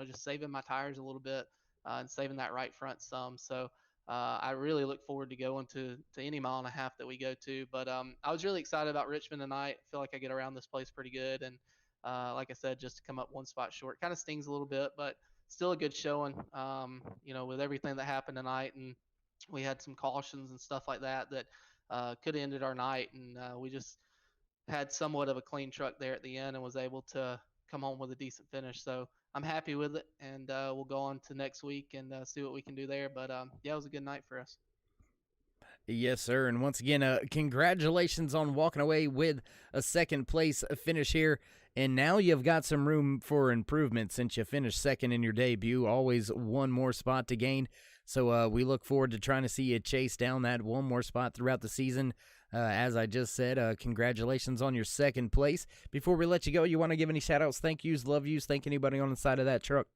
just saving my tires a little bit and saving that right front some. So I really look forward to going to any mile and a half that we go to. But I was really excited about Richmond tonight. I feel like I get around this place pretty good, and like I said, just to come up one spot short kind of stings a little bit, but still a good showing. With everything that happened tonight, and we had some cautions and stuff like that could have ended our night, and we just had somewhat of a clean truck there at the end and was able to come home with a decent finish. So I'm happy with it, and we'll go on to next week and see what we can do there. But yeah, it was a good night for us. Yes, sir. And once again, congratulations on walking away with a second place finish here. And now you've got some room for improvement since you finished second in your debut. Always one more spot to gain. So we look forward to trying to see you chase down that one more spot throughout the season. As I just said, congratulations on your second place. Before we let you go, you want to give any shout-outs, thank yous, love yous, thank anybody on the side of that truck?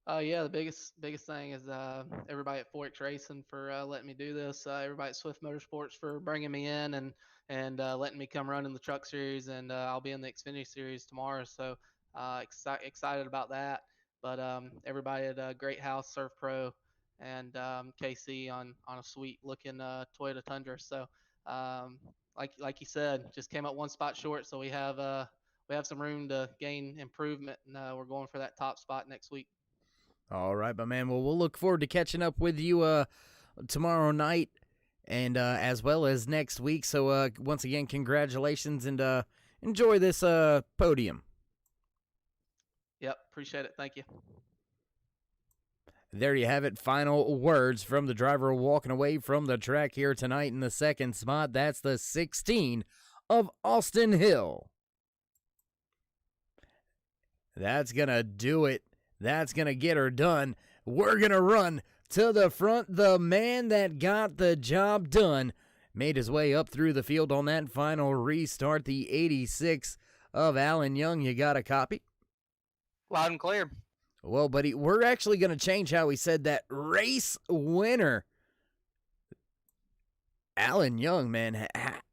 Yeah, the biggest thing is everybody at Forex Racing for letting me do this. Everybody at Swift Motorsports for bringing me in and letting me come run in the Truck Series, and I'll be in the Xfinity Series tomorrow. So excited about that. But everybody at Great House Surf Pro and KC on a sweet looking Toyota Tundra. So like you said, just came up one spot short, so we have some room to gain improvement, and we're going for that top spot next week. All right, my man. Well, we'll look forward to catching up with you tomorrow night and as well as next week. So once again, congratulations and enjoy this podium. Yep, appreciate it. Thank you. There you have it. Final words from the driver walking away from the track here tonight in the second spot. That's the 16 of Austin Hill. That's going to do it. That's going to get her done. We're going to run to the front. The man that got the job done made his way up through the field on that final restart. The 86 of Alan Young. You got a copy? Loud and clear. Well, buddy, we're actually going to change how we said that. Race winner. Alan Young, man,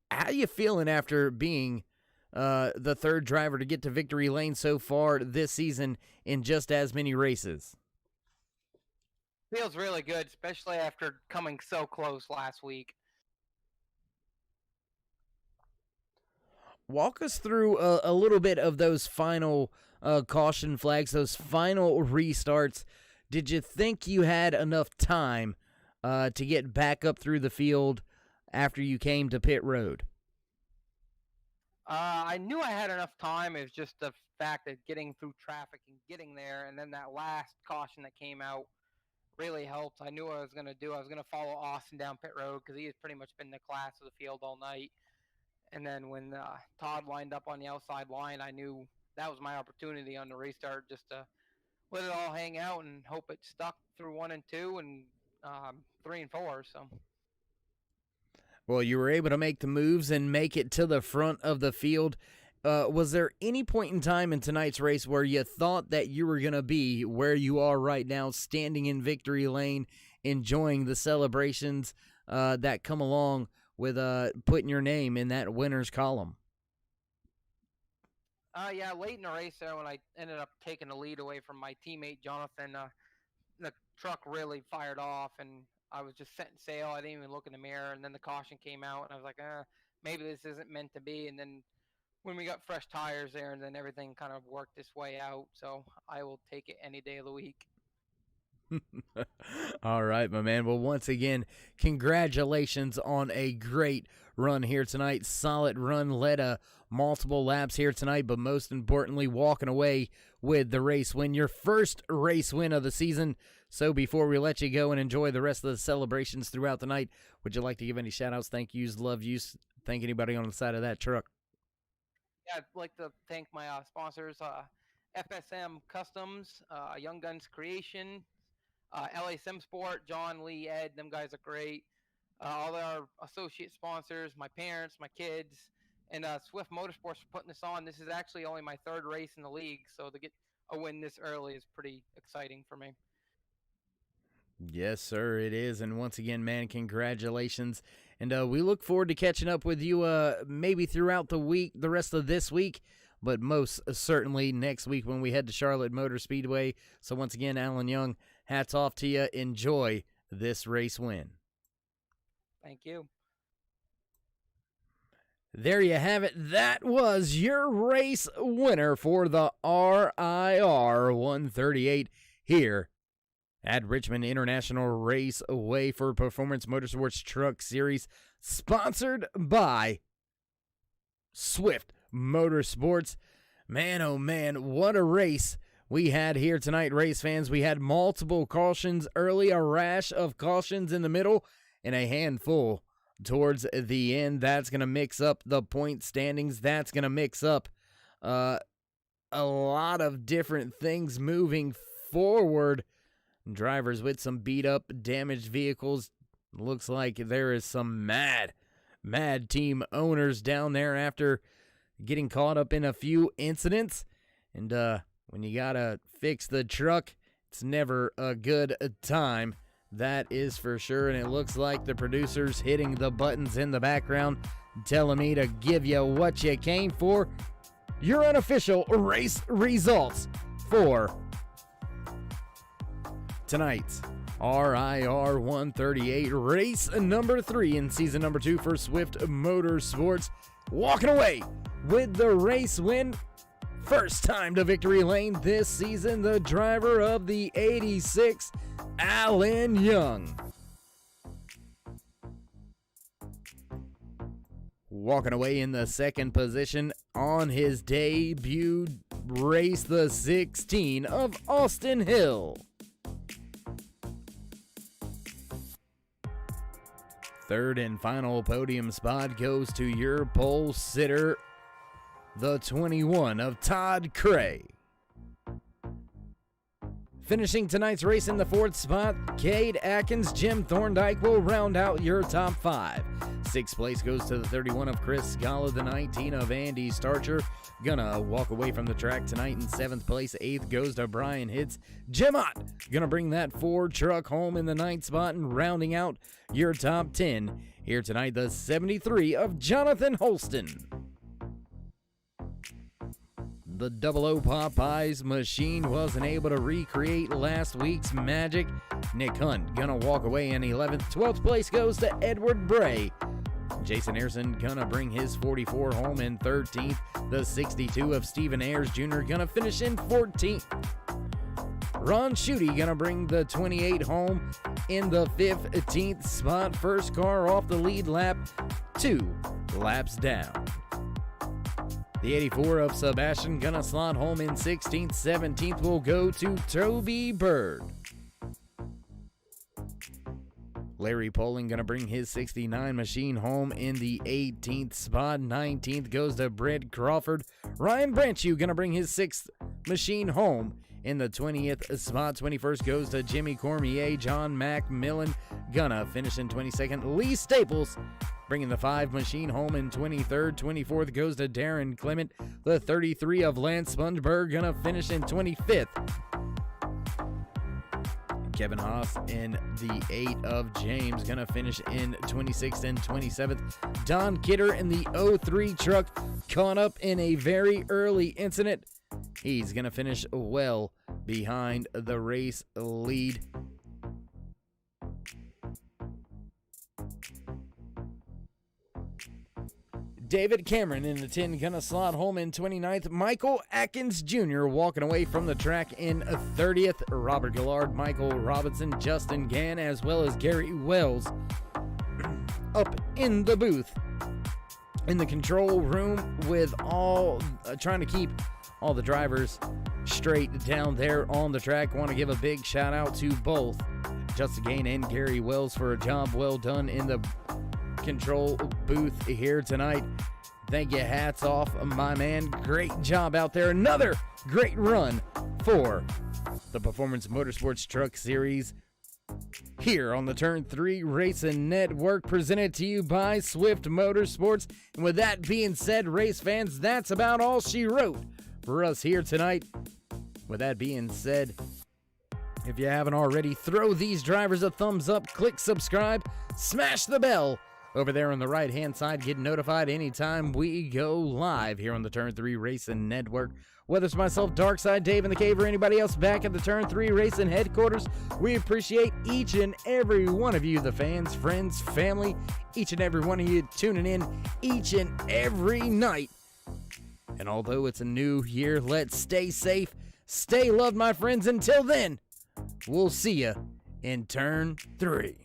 how you feeling after being the third driver to get to victory lane so far this season in just as many races? Feels really good, especially after coming so close last week. Walk us through a little bit of those final caution flags, those final restarts. Did you think you had enough time to get back up through the field after you came to pit road? I knew I had enough time. It was just the fact that getting through traffic and getting there, and then that last caution that came out really helped. I knew what I was going to do. I was going to follow Austin down pit road because he has pretty much been the class of the field all night. And then when Todd lined up on the outside line, I knew that was my opportunity on the restart, just to let it all hang out and hope it stuck through 1 and 2 and 3 and 4. So. Well, you were able to make the moves and make it to the front of the field. Was there any point in time in tonight's race where you thought that you were going to be where you are right now, standing in victory lane, enjoying the celebrations that come along with putting your name in that winner's column. Yeah, late in the race there when I ended up taking the lead away from my teammate Jonathan, the truck really fired off and I was just setting sail. I didn't even look in the mirror, and then the caution came out and I was like, maybe this isn't meant to be. And then when we got fresh tires there, and then everything kind of worked its way out. So I will take it any day of the week. All right, my man. Well, once again, congratulations on a great run here tonight. Solid run, led multiple laps here tonight, but most importantly, walking away with the race win, your first race win of the season. So before we let you go and enjoy the rest of the celebrations throughout the night, would you like to give any shout-outs, thank yous, love yous, thank anybody on the side of that truck? Yeah, I'd like to thank my sponsors, FSM Customs, Young Guns Creation, LA Sim Sport, John, Lee, Ed, them guys are great. All our associate sponsors, my parents, my kids, and Swift Motorsports for putting this on. This is actually only my third race in the league, so to get a win this early is pretty exciting for me. Yes, sir, it is. And once again, man, congratulations. And we look forward to catching up with you maybe throughout the week, the rest of this week, but most certainly next week when we head to Charlotte Motor Speedway. So once again, Alan Young, hats off to you. Enjoy this race win. Thank you. There you have it. That was your race winner for the RIR 138 here at Richmond International Raceway for Performance Motorsports Truck Series, sponsored by Swift Motorsports. Man, oh man, what a race we had here tonight, race fans. We had multiple cautions early, a rash of cautions in the middle, and a handful towards the end. That's going to mix up the point standings. That's going to mix up a lot of different things moving forward. Drivers with some beat-up, damaged vehicles. Looks like there is some mad team owners down there after getting caught up in a few incidents. And when you got to fix the truck, it's never a good time. That is for sure. And it looks like the producer's hitting the buttons in the background, telling me to give you what you came for. Your unofficial race results for tonight's RIR 138 race number 3 in season number 2 for Swift Motorsports. Walking away with the race win, first time to victory lane this season, the driver of the 86, Alan Young. Walking away in the second position on his debut race, the 16 of Austin Hill. Third and final podium spot goes to your pole sitter, the 21 of Todd Cray. Finishing tonight's race in the fourth spot, Cade Atkins, Jim Thorndike will round out your top 5. Sixth place goes to the 31 of Chris Scala, the 19 of Andy Starcher. Gonna walk away from the track tonight in 7th place. 8th goes to Brian Hitz. Jim Ott gonna bring that Ford truck home in the 9th spot, and rounding out your top 10 here tonight, the 73 of Jonathan Holston. The 00 Popeyes machine wasn't able to recreate last week's magic. Nick Hunt gonna walk away in 11th. 12th place goes to Edward Bray. Jason Harrison gonna bring his 44 home in 13th. The 62 of Stephen Ayers Jr. gonna finish in 14th. Ron Schutte gonna bring the 28 home in the 15th spot. First car off the lead lap, 2 laps down. The 84 of Sebastian gonna slot home in 16th. 17th will go to Toby Bird. Larry Poling gonna bring his 69 machine home in the 18th spot. 19th goes to Brett Crawford. Ryan Branchew gonna bring his 6th machine home in the 20th spot. 21st goes to Jimmy Cormier. John Macmillan gonna finish in 22nd. Lee Staples bringing the 5 machine home in 23rd. 24th goes to Darren Clement. The 33 of Lance Spongeberg gonna finish in 25th. Kevin Haas in the 8 of James, going to finish in 26th and 27th. Don Kidder in the 03 truck, caught up in a very early incident. He's going to finish well behind the race lead. David Cameron in the 10, gonna slot home in 29th. Michael Atkins Jr. walking away from the track in 30th. Robert Gillard, Michael Robinson, Justin Gann, as well as Gary Wells up in the booth in the control room with all trying to keep all the drivers straight down there on the track. Want to give a big shout out to both Justin Gann and Gary Wells for a job well done in the control booth here tonight. Thank you, hats off, my man. Great job out there. Another great run for the Performance Motorsports Truck Series here on the Turn 3 Racing Network, presented to you by Swift Motorsports. And with that being said, race fans, that's about all she wrote for us here tonight. With that being said, if you haven't already, throw these drivers a thumbs up, click subscribe, smash the bell over there on the right-hand side. Get notified anytime we go live here on the Turn 3 Racing Network. Whether it's myself, Darkside, Dave in the Cave, or anybody else back at the Turn 3 Racing headquarters, we appreciate each and every one of you, the fans, friends, family, each and every one of you tuning in each and every night. And although it's a new year, let's stay safe, stay loved, my friends. Until then, we'll see you in Turn 3.